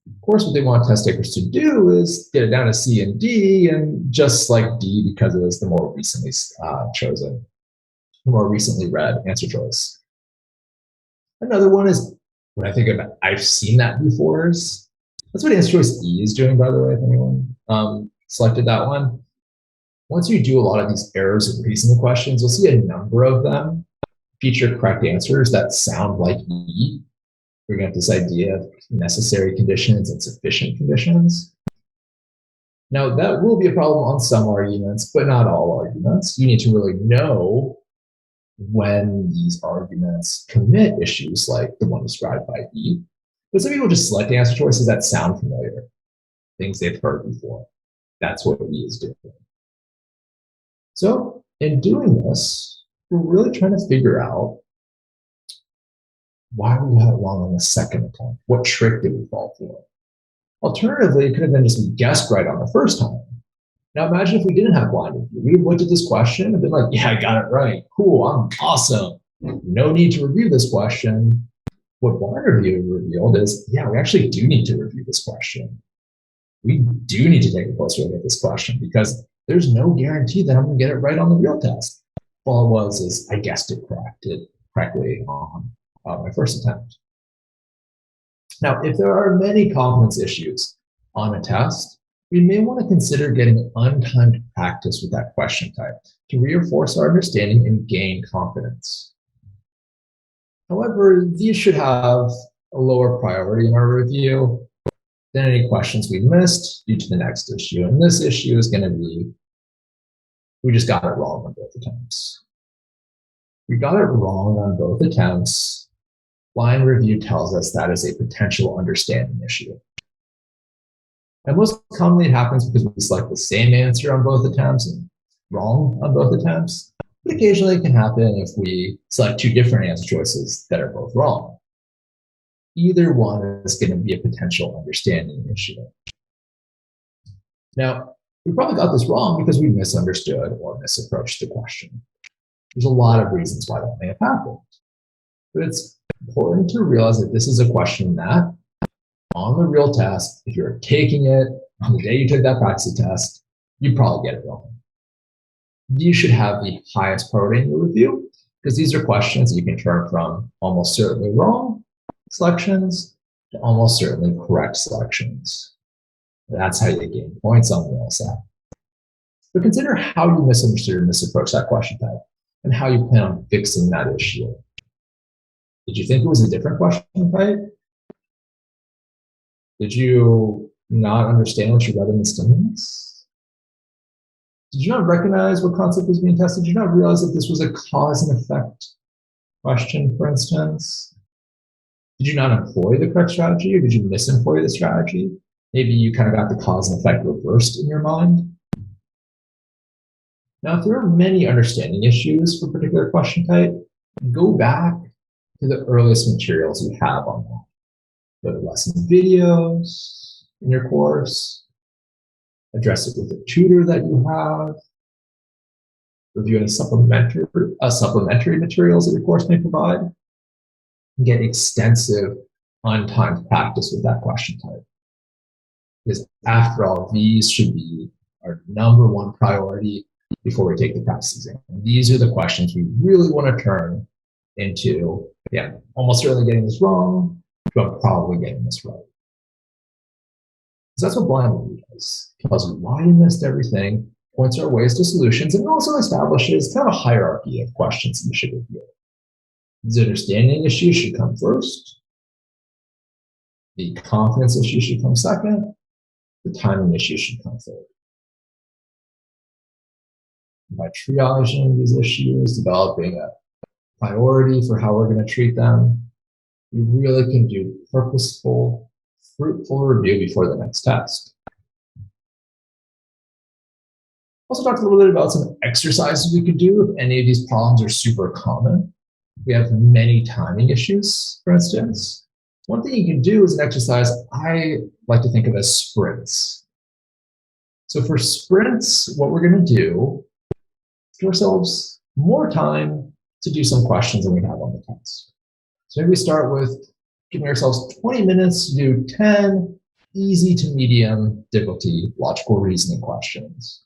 Of course, what they want test takers to do is get it down to C and D, and just like D because it was the more recently chosen, the more recently read answer choice. Another one is, when I think of it, I've seen that before, is that's what answer choice E is doing, by the way, if anyone selected that one. Once you do a lot of these errors in reasoning questions, you'll see a number of them feature correct answers that sound like E. We're going to have this idea of necessary conditions and sufficient conditions. Now, that will be a problem on some arguments, but not all arguments. You need to really know when these arguments commit issues like the one described by E. But some people just select answer choices that sound familiar, things they've heard before. That's what E is doing. So in doing this, we're really trying to figure out why we got it wrong on the second attempt. What trick did we fall for? Alternatively, it could have been just we guessed right on the first time. Now imagine if we didn't have blind review. We would have looked at this question and been like, yeah, I got it right. Cool, I'm awesome. No need to review this question. What blind review revealed is, yeah, we actually do need to review this question. We do need to take a closer look at this question because there's no guarantee that I'm going to get it right on the real test. All it was is I guessed it correctly on my first attempt. Now, if there are many confidence issues on a test, we may want to consider getting untimed practice with that question type to reinforce our understanding and gain confidence. However, these should have a lower priority in our review than any questions we missed due to the next issue. And this issue is going to be, we just got it wrong on both attempts. We got it wrong on both attempts. Blind review tells us that is a potential understanding issue. And most commonly it happens because we select the same answer on both attempts and wrong on both attempts. But occasionally it can happen if we select two different answer choices that are both wrong. Either one is going to be a potential understanding issue. Now, we probably got this wrong because we misunderstood or misapproached the question. There's a lot of reasons why that may have happened. But it's important to realize that this is a question that, on the real test, if you're taking it on the day you took that practice test, you probably get it wrong. You should have the highest priority in your review because these are questions that you can turn from almost certainly wrong selections to almost certainly correct selections. That's how you gain points on the LSAT. But consider how you misunderstood or misapproached that question type and how you plan on fixing that issue. Did you think it was a different question type? Did you not understand what you read in the stimulus? Did you not recognize what concept was being tested? Did you not realize that this was a cause and effect question, for instance? Did you not employ the correct strategy, or did you misemploy the strategy? Maybe you kind of got the cause and effect reversed in your mind. Now, if there are many understanding issues for a particular question type, go back to the earliest materials you have on that. Go to lesson videos in your course, address it with a tutor that you have, review any supplementary materials that your course may provide, and get extensive untimed practice with that question type. Because after all, these should be our number one priority before we take the practice exam. And these are the questions we really want to turn into, yeah, almost certainly getting this wrong, but probably getting this right. So that's what blind review does. It tells you why you missed everything, points our ways to solutions, and also establishes kind of a hierarchy of questions you should review. These understanding issues should come first. The confidence issue should come second. The timing issue should come third. By triaging these issues, developing a priority for how we're going to treat them, we really can do purposeful, fruitful review before the next test. Also talked a little bit about some exercises we could do if any of these problems are super common. We have many timing issues, for instance. One thing you can do is an exercise I like to think of as sprints. So for sprints, what we're going to do is give ourselves more time to do some questions that we have on the test. So maybe we start with giving ourselves 20 minutes to do 10 easy to medium difficulty logical reasoning questions,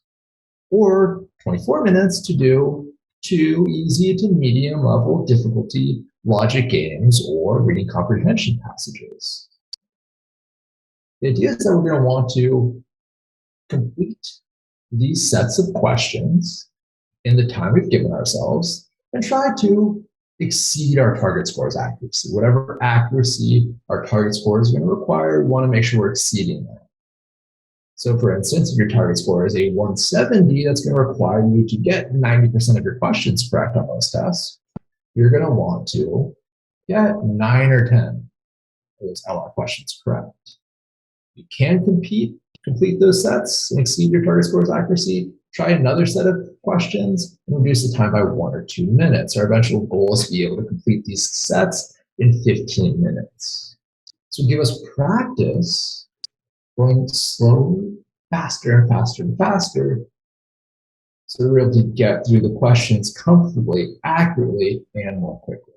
or 24 minutes to do 2 easy to medium level difficulty logic games or reading comprehension passages. The idea is that we're going to want to complete these sets of questions in the time we've given ourselves and try to exceed our target score's accuracy. Whatever accuracy our target score is going to require, we want to make sure we're exceeding that. So for instance, if your target score is a 170, that's going to require you to get 90% of your questions correct on those tests. You're going to want to get 9 or 10 of those LR questions correct. You can complete those sets and exceed your target score's accuracy. Try another set of questions and reduce the time by 1 or 2 minutes. Our eventual goal is to be able to complete these sets in 15 minutes. So give us practice going slowly, faster and faster and faster, so we're able to get through the questions comfortably, accurately, and more quickly.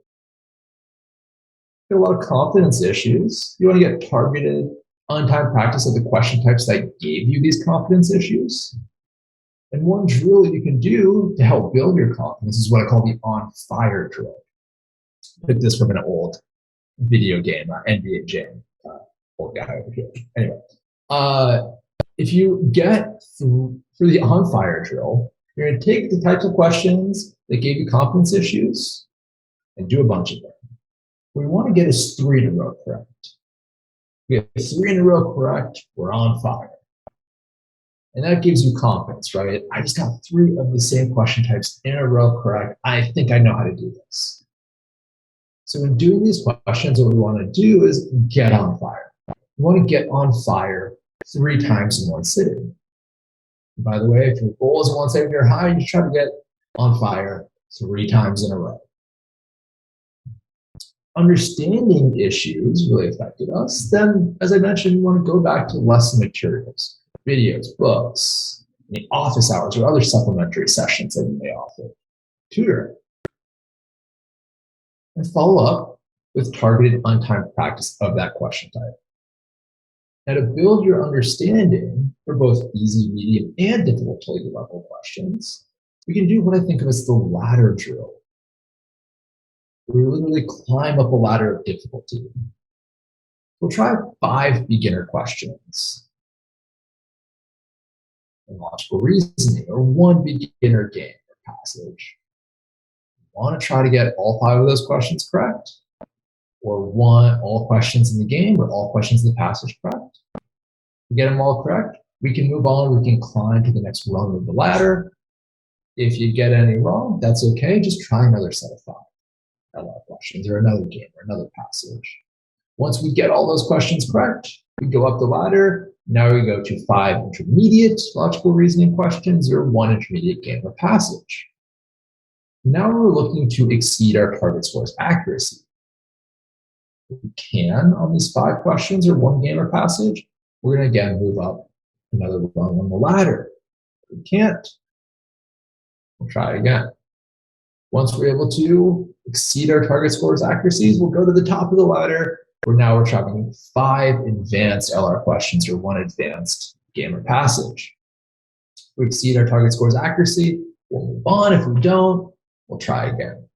Get a lot of confidence issues. You want to get targeted, on-time practice of the question types that gave you these confidence issues. And one drill you can do to help build your confidence is what I call the on-fire drill. I picked this from an old video game, NBA Jam, old guy over here. Anyway, if you get through for the on-fire drill, you're going to take the types of questions that gave you confidence issues and do a bunch of them. What we want to get is 3 in a row correct. We have 3 in a row correct, we're on fire. And that gives you confidence, right? I just got 3 of the same question types in a row correct. I think I know how to do this. So in doing these questions, what we want to do is get on fire. We want to get on fire 3 times in one sitting. And by the way, if your goal is 170 or high, you try to get on fire 3 times in a row. Understanding issues really affected us. Then, as I mentioned, we want to go back to lesson materials. Videos, books, any office hours, or other supplementary sessions that we may offer, tutoring, and follow up with targeted on-time practice of that question type. Now, to build your understanding for both easy, medium, and difficulty level questions, we can do what I think of as the ladder drill. We literally climb up a ladder of difficulty. We'll try 5 beginner questions in logical reasoning, or 1 beginner game or passage. You want to try to get all 5 of those questions correct, or all questions in the game, or all questions in the passage correct. To get them all correct, we can move on, we can climb to the next rung of the ladder. If you get any wrong, that's okay, just try another set of 5 LR questions, or another game, or another passage. Once we get all those questions correct, we go up the ladder. Now we go to 5 intermediate logical reasoning questions, or 1 intermediate game or passage. Now we're looking to exceed our target score's accuracy. If we can on these 5 questions or 1 game or passage, we're going to again move up another rung on the ladder. If we can't, we'll try again. Once we're able to exceed our target score's accuracies, we'll go to the top of the ladder, where now we're trying 5 advanced LR questions or 1 advanced game or passage. If we exceed our target score's accuracy, we'll move on. If we don't, we'll try again.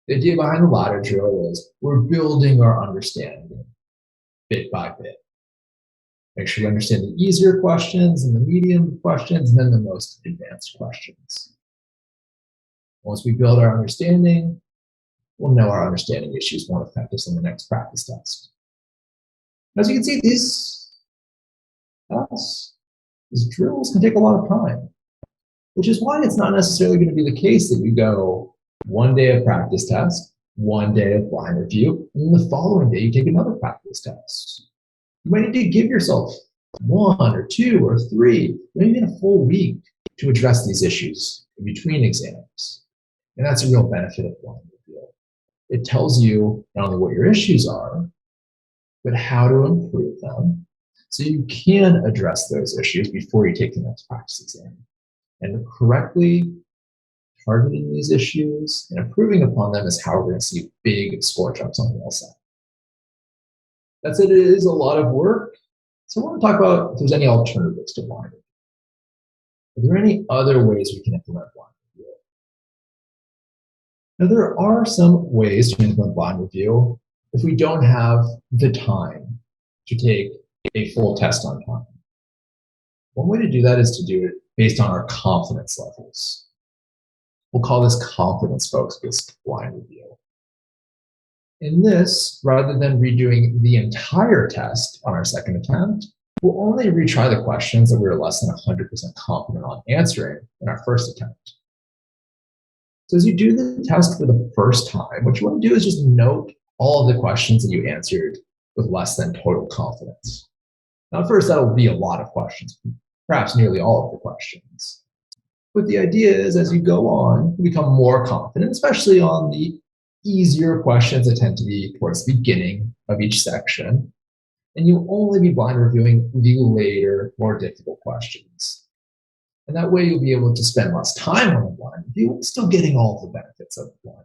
The idea behind the ladder drill is we're building our understanding bit by bit. Make sure we understand the easier questions and the medium questions, and then the most advanced questions. Once we build our understanding, we'll know our understanding issues won't affect us in the next practice test. As you can see, these drills can take a lot of time, which is why it's not necessarily going to be the case that you go 1 day of practice test, 1 day of blind review, and the following day you take another practice test. You might need to give yourself 1 or 2 or 3, maybe even a full week to address these issues in between exams. And that's a real benefit of blind review. It tells you not only what your issues are, but how to improve them, so you can address those issues before you take the next practice exam and correctly targeting these issues and improving upon them is how we're going to see big score jumps on the LSAT. That said, it is a lot of work. So I want to talk about if there's any alternatives to blind review. Are there any other ways we can implement blind review? Now, there are some ways to implement blind review if we don't have the time to take a full test on time. One way to do that is to do it based on our confidence levels. We'll call this confidence-focused blind review. In this, rather than redoing the entire test on our second attempt, we'll only retry the questions that we were less than 100% confident on answering in our first attempt. So as you do the test for the first time, what you want to do is just note all of the questions that you answered with less than total confidence. Now, at first, that'll be a lot of questions, perhaps nearly all of the questions. But the idea is as you go on, you become more confident, especially on the easier questions that tend to be towards the beginning of each section. And you'll only be blind reviewing the later, more difficult questions. And that way you'll be able to spend less time on the blind review, still getting all of the benefits of the blind.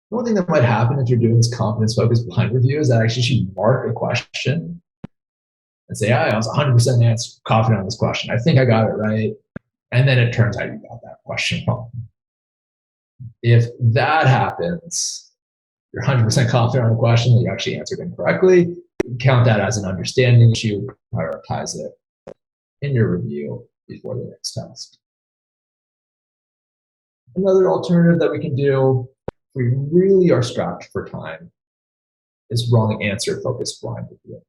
The one thing that might happen if you're doing this confidence-focused blind review is that actually you mark a question and say, I was 100% confident on this question. I think I got it right. And then it turns out you got that question wrong. If that happens, you're 100% confident on a question that you actually answered incorrectly, count that as an understanding issue, prioritize it in your review before the next test. Another alternative that we can do if we really are strapped for time is wrong answer focused blind review.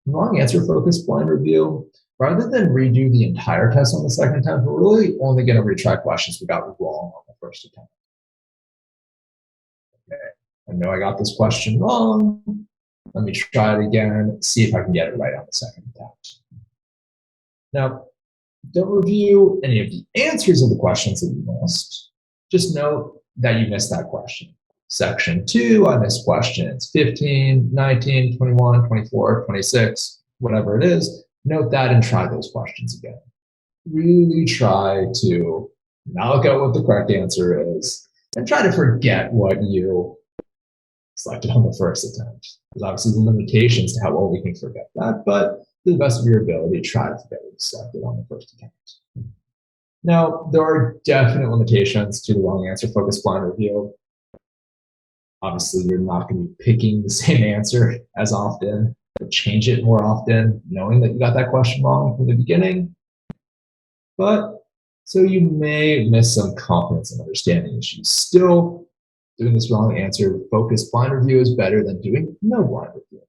Wrong answer focused blind review, rather than redo the entire test on the second attempt, we're really only going to retry questions we got wrong on the first attempt. Okay, I know I got this question wrong. Let me try it again, see if I can get it right on the second attempt. Now, don't review any of the answers of the questions that you missed. Just note that you missed that question. Section 2, I missed questions 15, 19, 21, 24, 26, whatever it is. Note that and try those questions again. Really try to not look at what the correct answer is and try to forget what you selected on the first attempt. There's obviously limitations to how well we can forget that, but to the best of your ability, try to forget what you selected on the first attempt. Now, there are definite limitations to the wrong answer focused blind review. Obviously, you're not going to be picking the same answer as often, but change it more often, knowing that you got that question wrong from the beginning. But so you may miss some confidence and understanding issues. Still, doing this wrong answer focused blind review is better than doing no blind review.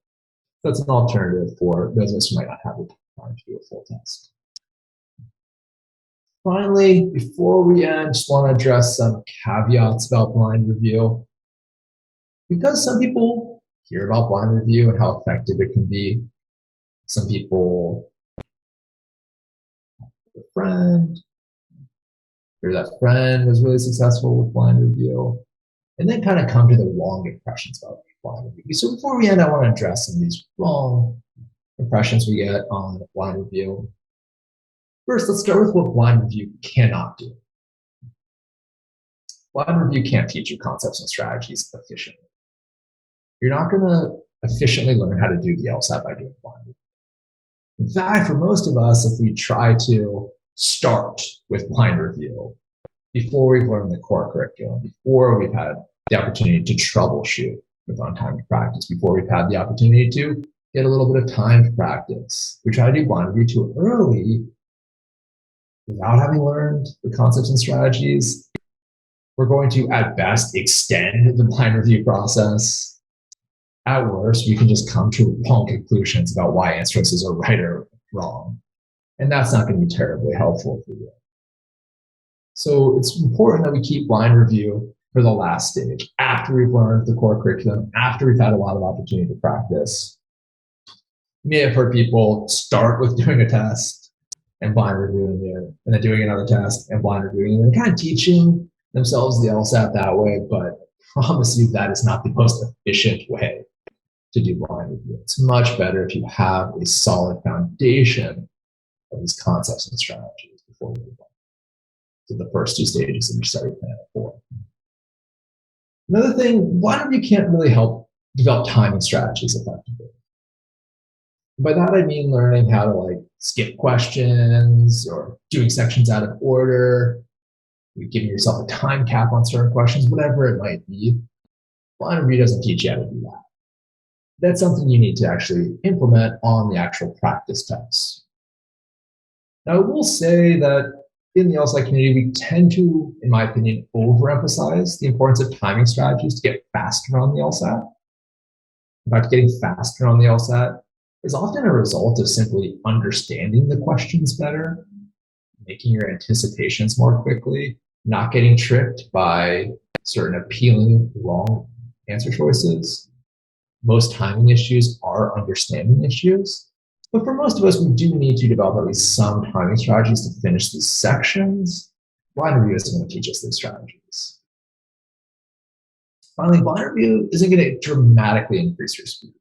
That's an alternative for those of us who might not have the time to do a full test. Finally, before we end, just want to address some caveats about blind review. Because some people hear about blind review and how effective it can be. Some people have a friend, or that friend was really successful with blind review, and then kind of come to the wrong impressions about blind review. So before we end, I want to address some of these wrong impressions we get on blind review. First, let's start with what blind review cannot do. Blind review can't teach you concepts and strategies efficiently. You're not going to efficiently learn how to do the LSAT by doing blind review. In fact, for most of us, if we try to start with blind review before we've learned the core curriculum, before we've had the opportunity to troubleshoot with on-time practice, before we've had the opportunity to get a little bit of time to practice, we try to do blind review too early without having learned the concepts and strategies, we're going to, at best, extend the blind review process. At worst, you can just come to wrong conclusions about why answer choices are right or wrong. And that's not going to be terribly helpful for you. So it's important that we keep blind review for the last stage, after we've learned the core curriculum, after we've had a lot of opportunity to practice. You may have heard people start with doing a test and blind reviewing it, and then doing another test and blind reviewing it, and kind of teaching themselves the LSAT that way, but I promise you that is not the most efficient way to do blind review. It's much better if you have a solid foundation of these concepts and strategies before you move on. to the first two stages of your study plan for. Another thing, blind review can't really help develop timing strategies effectively. By that I mean learning how to skip questions or doing sections out of order, giving yourself a time cap on certain questions, whatever it might be. Blind review doesn't teach you how to do that. That's something you need to actually implement on the actual practice tests. Now, I will say that in the LSAT community, we tend to, in my opinion, overemphasize the importance of timing strategies to get faster on the LSAT. In fact, getting faster on the LSAT is often a result of simply understanding the questions better, making your anticipations more quickly, not getting tricked by certain appealing wrong answer choices. Most timing issues are understanding issues, but for most of us, we do need to develop at least some timing strategies to finish these sections. Blind review isn't going to teach us these strategies. Finally, blind review isn't going to dramatically increase your speed.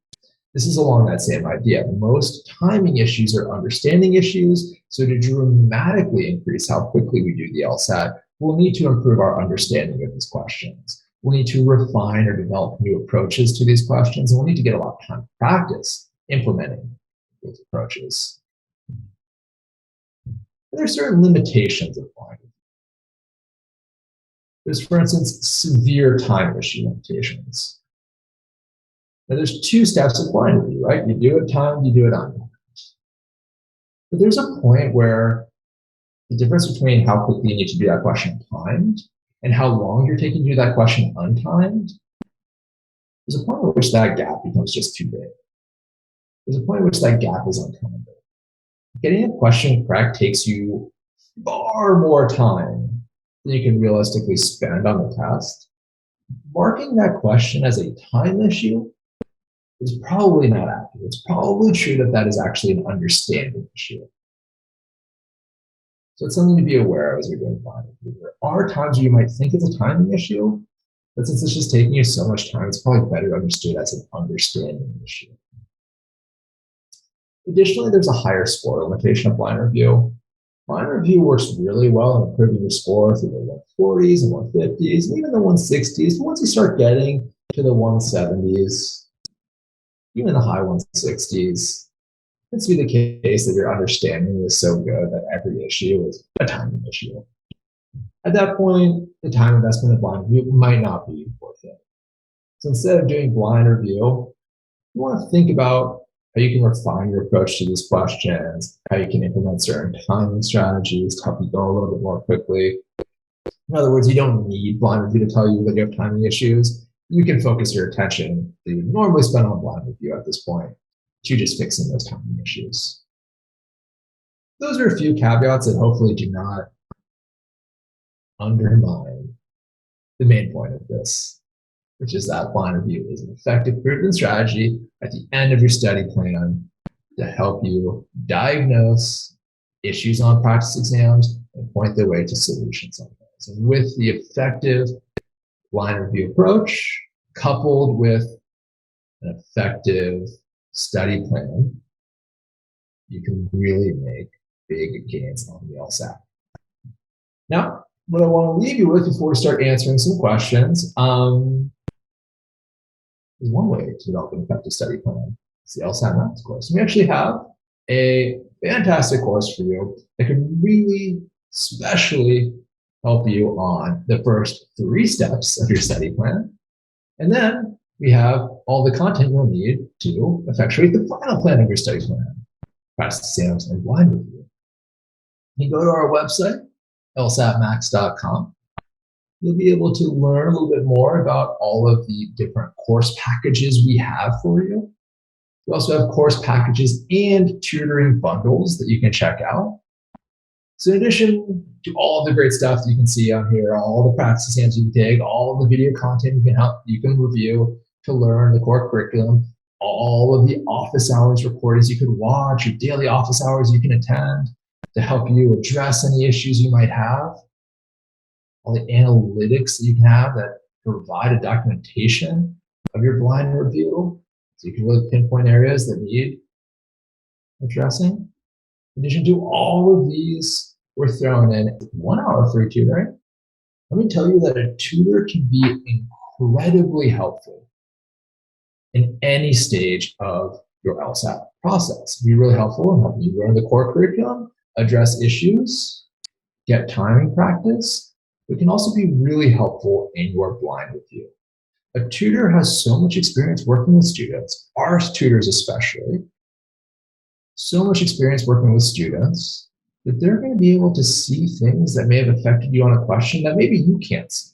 This is along that same idea. Most timing issues are understanding issues, so to dramatically increase how quickly we do the LSAT, we'll need to improve our understanding of these questions. We'll need to refine or develop new approaches to these questions, and we'll need to get a lot of time to practice implementing those approaches. There are certain limitations of blind review. There's, for instance, severe time issue limitations. Now, there's two steps of blind review, right? You do it timed, you do it untimed. But there's a point where the difference between how quickly you need to do that question timed and how long you're taking to do that question untimed, there's a point at which that gap becomes just too big. There's a point at which that gap is untenable. Getting a question correct takes you far more time than you can realistically spend on the test. Marking that question as a time issue is probably not accurate. It's probably true that that is actually an understanding issue. So it's something to be aware of as you're doing blind review. There are times where you might think it's a timing issue, but since it's just taking you so much time, it's probably better understood as an understanding issue. Additionally, there's a higher score limitation of blind review. Blind review works really well in improving your score through the 140s and 150s, and even the 160s. But once you start getting to the 170s, even the high 160s, it tends to be the case that your understanding is so good that every issue is a timing issue. At that point, the time investment in blind review might not be worth it. So instead of doing blind review, you want to think about how you can refine your approach to these questions, how you can implement certain timing strategies to help you go a little bit more quickly. In other words, you don't need blind review to tell you that you have timing issues. You can focus your attention that you would normally spend on blind review at this point to just fixing those timing issues. Those are a few caveats that hopefully do not undermine the main point of this, which is that blind review is an effective, proven strategy at the end of your study plan to help you diagnose issues on practice exams and point the way to solutions on those. And with the effective blind review approach, coupled with an effective study plan, you can really make big gains on the LSAT. Now, what I want to leave you with before we start answering some questions is one way to develop an effective study plan. It's the LSATMax course. We actually have a fantastic course for you that can really specially help you on the first 3 steps of your study plan. And then we have all the content you'll need to effectuate the final plan of your study plan, practice exams, and blind review. You go to our website, lsatmax.com. You'll be able to learn a little bit more about all of the different course packages we have for you. We also have course packages and tutoring bundles that you can check out. So in addition to all the great stuff that you can see on here, all the practice exams you can take, all the video content you can review to learn the core curriculum, all of the office hours recordings you could watch, your daily office hours you can attend to help you address any issues you might have, all the analytics that you can have that provide a documentation of your blind review so you can really pinpoint areas that need addressing. In addition to all of these we're throwing in 1 hour free tutoring. Let me tell you that a tutor can be incredibly helpful in any stage of your LSAT process. Be really helpful in helping you learn the core curriculum, address issues, get timing practice. It can also be really helpful in your blind review. A tutor has so much experience working with students, our tutors especially, so much experience working with students that they're going to be able to see things that may have affected you on a question that maybe you can't see.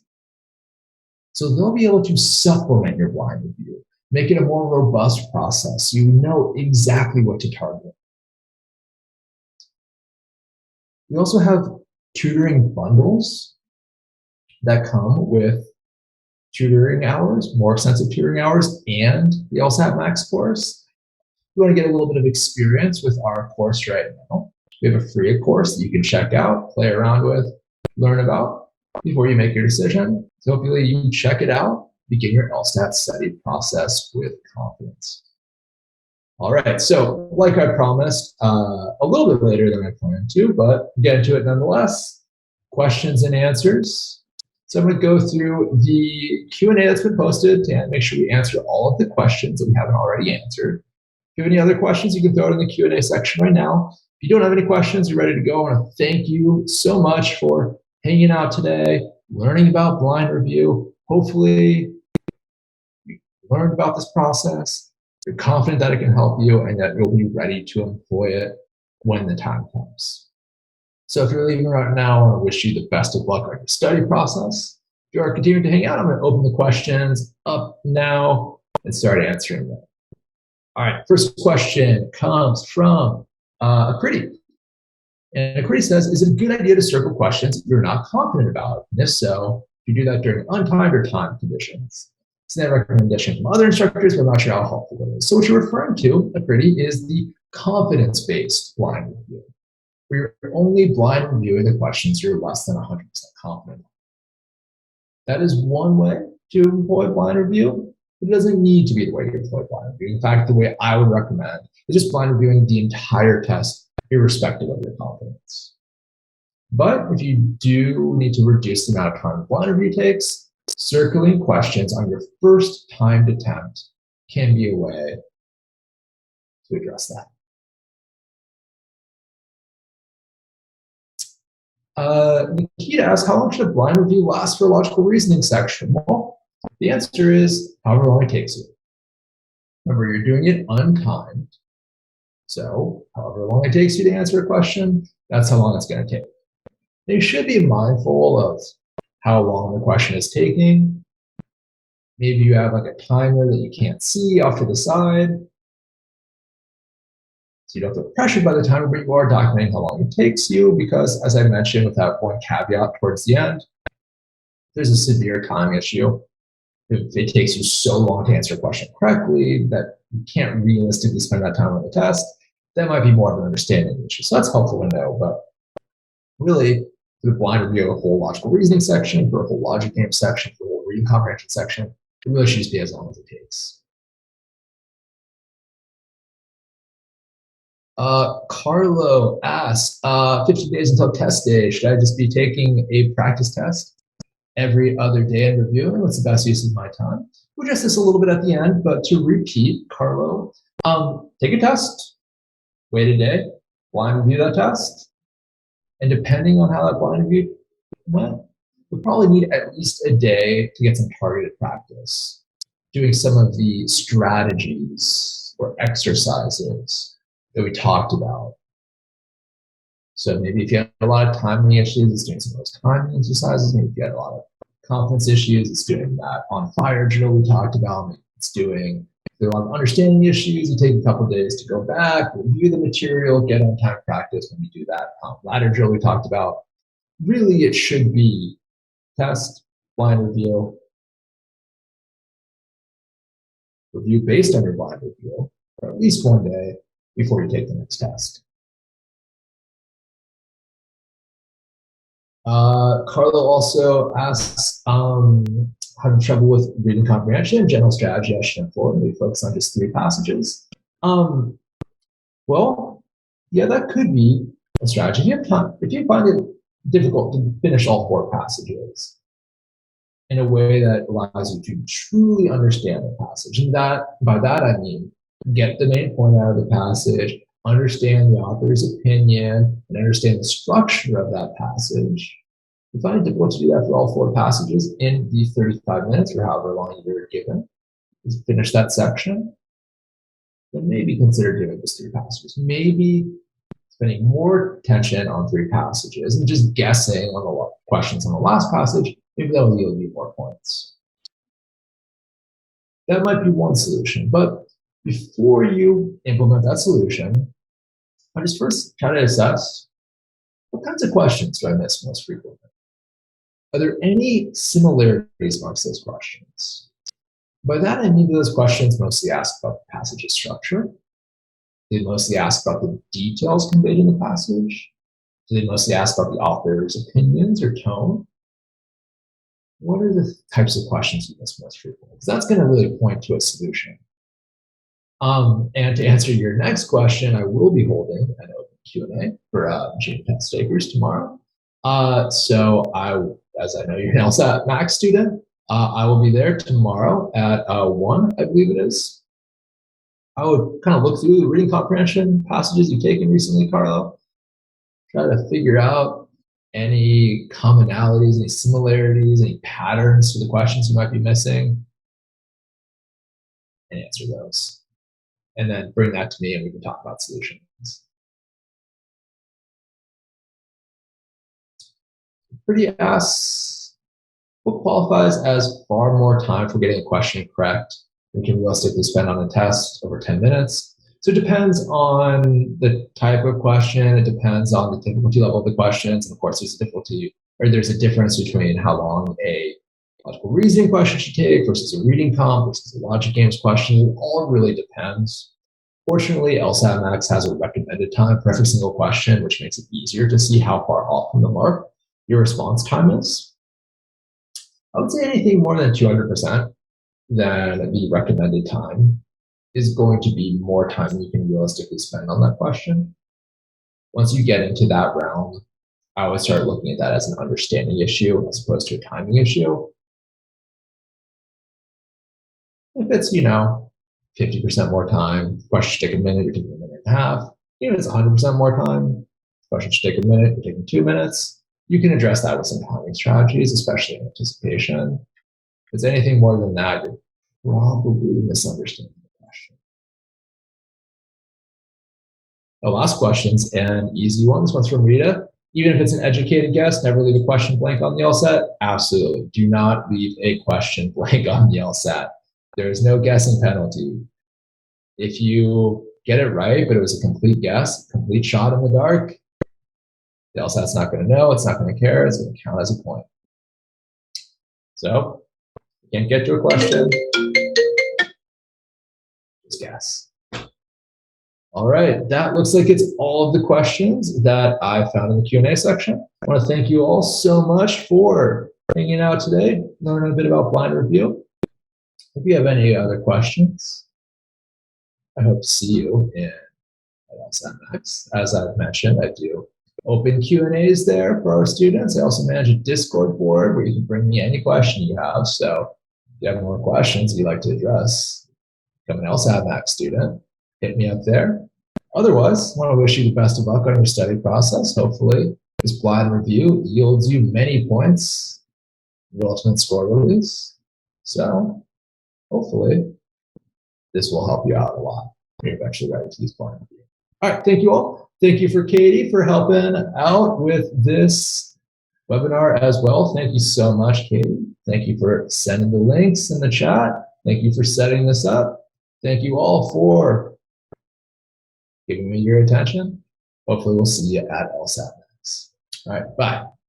So they'll be able to supplement your blind review, make it a more robust process. You know exactly what to target. We also have tutoring bundles that come with tutoring hours, more extensive tutoring hours, and the LSATMax course. You want to get a little bit of experience with our course right now. We have a free course that you can check out, play around with, learn about before you make your decision. So hopefully you check it out, begin your LSAT study process with confidence. All right, so like I promised, a little bit later than I planned to, but get into it nonetheless. Questions and answers. So I'm going to go through the Q&A that's been posted to make sure we answer all of the questions that we haven't already answered. If you have any other questions, you can throw it in the Q&A section right now. If you don't have any questions, you're ready to go. I want to thank you so much for hanging out today, learning about blind review. Hopefully you learned about this process. You're confident that it can help you and that you'll be ready to employ it when the time comes. So if you're leaving right now, I want to wish you the best of luck on your study process. If you are continuing to hang out, I'm going to open the questions up now and start answering them. All right, first question comes from Akriti. And Akriti says, is it a good idea to circle questions you're not confident about? And if so, do you do that during untimed or timed conditions? It's a recommendation from other instructors, but I'm not sure how helpful it is. So what you're referring to, Akriti, is the confidence-based blind review, where you're only blind reviewing the questions you're less than 100% confident. That is one way to employ blind review. It doesn't need to be the way you employ blind review. In fact, the way I would recommend is just blind reviewing the entire test, irrespective of your confidence. But if you do need to reduce the amount of time blind review takes, circling questions on your first timed attempt can be a way to address that. Nikita asks, how long should a blind review last for a logical reasoning section? Well, the answer is however long it takes you. Remember, you're doing it untimed. So however long it takes you to answer a question, that's how long it's going to take. You should be mindful of how long the question is taking. Maybe you have like a timer that you can't see off to the side. So you don't feel pressured by the timer, but you are documenting how long it takes you because, as I mentioned, without one caveat towards the end, there's a severe time issue. If it takes you so long to answer a question correctly that you can't realistically spend that time on the test, that might be more of an understanding issue. So that's helpful to know, but really, for the blind review of a whole logical reasoning section, for a whole logic game section, for a whole reading comprehension section, it really should just be as long as it takes. Carlo asks, 15 days until test day, should I just be taking a practice test every other day and reviewing? What's the best use of my time? We'll address this a little bit at the end, but to repeat, Carlo, take a test, wait a day, blind review that test, and depending on how that blind review went, you'll probably need at least a day to get some targeted practice, doing some of the strategies or exercises that we talked about. So maybe if you had a lot of timing issues, it's doing some of those timing exercises. Maybe if you had a lot of confidence issues, it's doing that on fire drill we talked about. Maybe it's doing, if there are a lot of understanding issues, you take a couple of days to go back, review the material, get on time practice when we do that ladder drill we talked about. Really, it should be test, blind review based on your blind review for at least one day before you take the next test. Carlo also asks, having trouble with reading comprehension, general strategy I should employ, maybe focus on just 3 passages. Well, yeah, that could be strategy. If you find it difficult to finish all 4 passages in a way that allows you to truly understand the passage, and by that I mean get the main point out of the passage, understand the author's opinion, and understand the structure of that passage. If you find it difficult to do that for all 4 passages in the 35 minutes or however long you're given, just finish that section, then maybe consider doing just 3 passages. Maybe spending more attention on 3 passages and just guessing on the questions on the last passage, maybe that will yield you more points. That might be one solution, but before you implement that solution, I just first try to assess what kinds of questions do I miss most frequently? Are there any similarities amongst those questions? By that, I mean those questions mostly ask about the passage's structure. They mostly ask about the details conveyed in the passage. Do they mostly ask about the author's opinions or tone? What are the types of questions you miss most frequently? Because that's going to really point to a solution. And to answer your next question, I will be holding an open Q&A for June test takers tomorrow. So as I know you're an LSATMax student, I will be there tomorrow at 1, I believe it is. I would kind of look through the reading comprehension passages you've taken recently, Carlo. Try to figure out any commonalities, any similarities, any patterns to the questions you might be missing, and answer those. And then bring that to me and we can talk about solutions. Pretty asks, what qualifies as far more time for getting a question correct we can realistically spend on a test over 10 minutes? So it depends on the type of question, it depends on the difficulty level of the questions, and of course there's a difference between how long a logical reasoning question should take versus a reading comp versus a logic games question. It all really depends. Fortunately, LSATMax has a recommended time for every single question, which makes it easier to see how far off from the mark your response time is. I would say anything more than 200% than the recommended time is going to be more time you can realistically spend on that question. Once you get into that realm, I would start looking at that as an understanding issue as opposed to a timing issue. If it's, 50% more time, question should take a minute, you're taking a minute and a half. Even if it's 100% more time, question should take a minute, you're taking 2 minutes. You can address that with some timing strategies, especially in anticipation. If it's anything more than that, you're probably misunderstanding the question. The last question's an easy one. This one's from Rita. Even if it's an educated guess, never leave a question blank on the LSAT. Absolutely. Do not leave a question blank on the LSAT. There is no guessing penalty. If you get it right, but it was a complete guess, complete shot in the dark, the LSAT's not going to know, it's not going to care, it's going to count as a point. So, if you can't get to a question, just guess. All right, that looks like it's all of the questions that I found in the Q&A section. I want to thank you all so much for hanging out today, learning a bit about blind review. If you have any other questions, I hope to see you in LSATMax. As I've mentioned, I do open Q&As there for our students. I also manage a Discord board where you can bring me any question you have. So if you have more questions you'd like to address, become an LSATMax student, hit me up there. Otherwise, I want to wish you the best of luck on your study process. Hopefully, this blind review yields you many points, your ultimate score release. So hopefully, this will help you out a lot when you're eventually ready to use blind review. All right, thank you all. Thank you for Katie for helping out with this webinar as well. Thank you so much, Katie. Thank you for sending the links in the chat. Thank you for setting this up. Thank you all for giving me your attention. Hopefully we'll see you at LSATMax. All right, bye.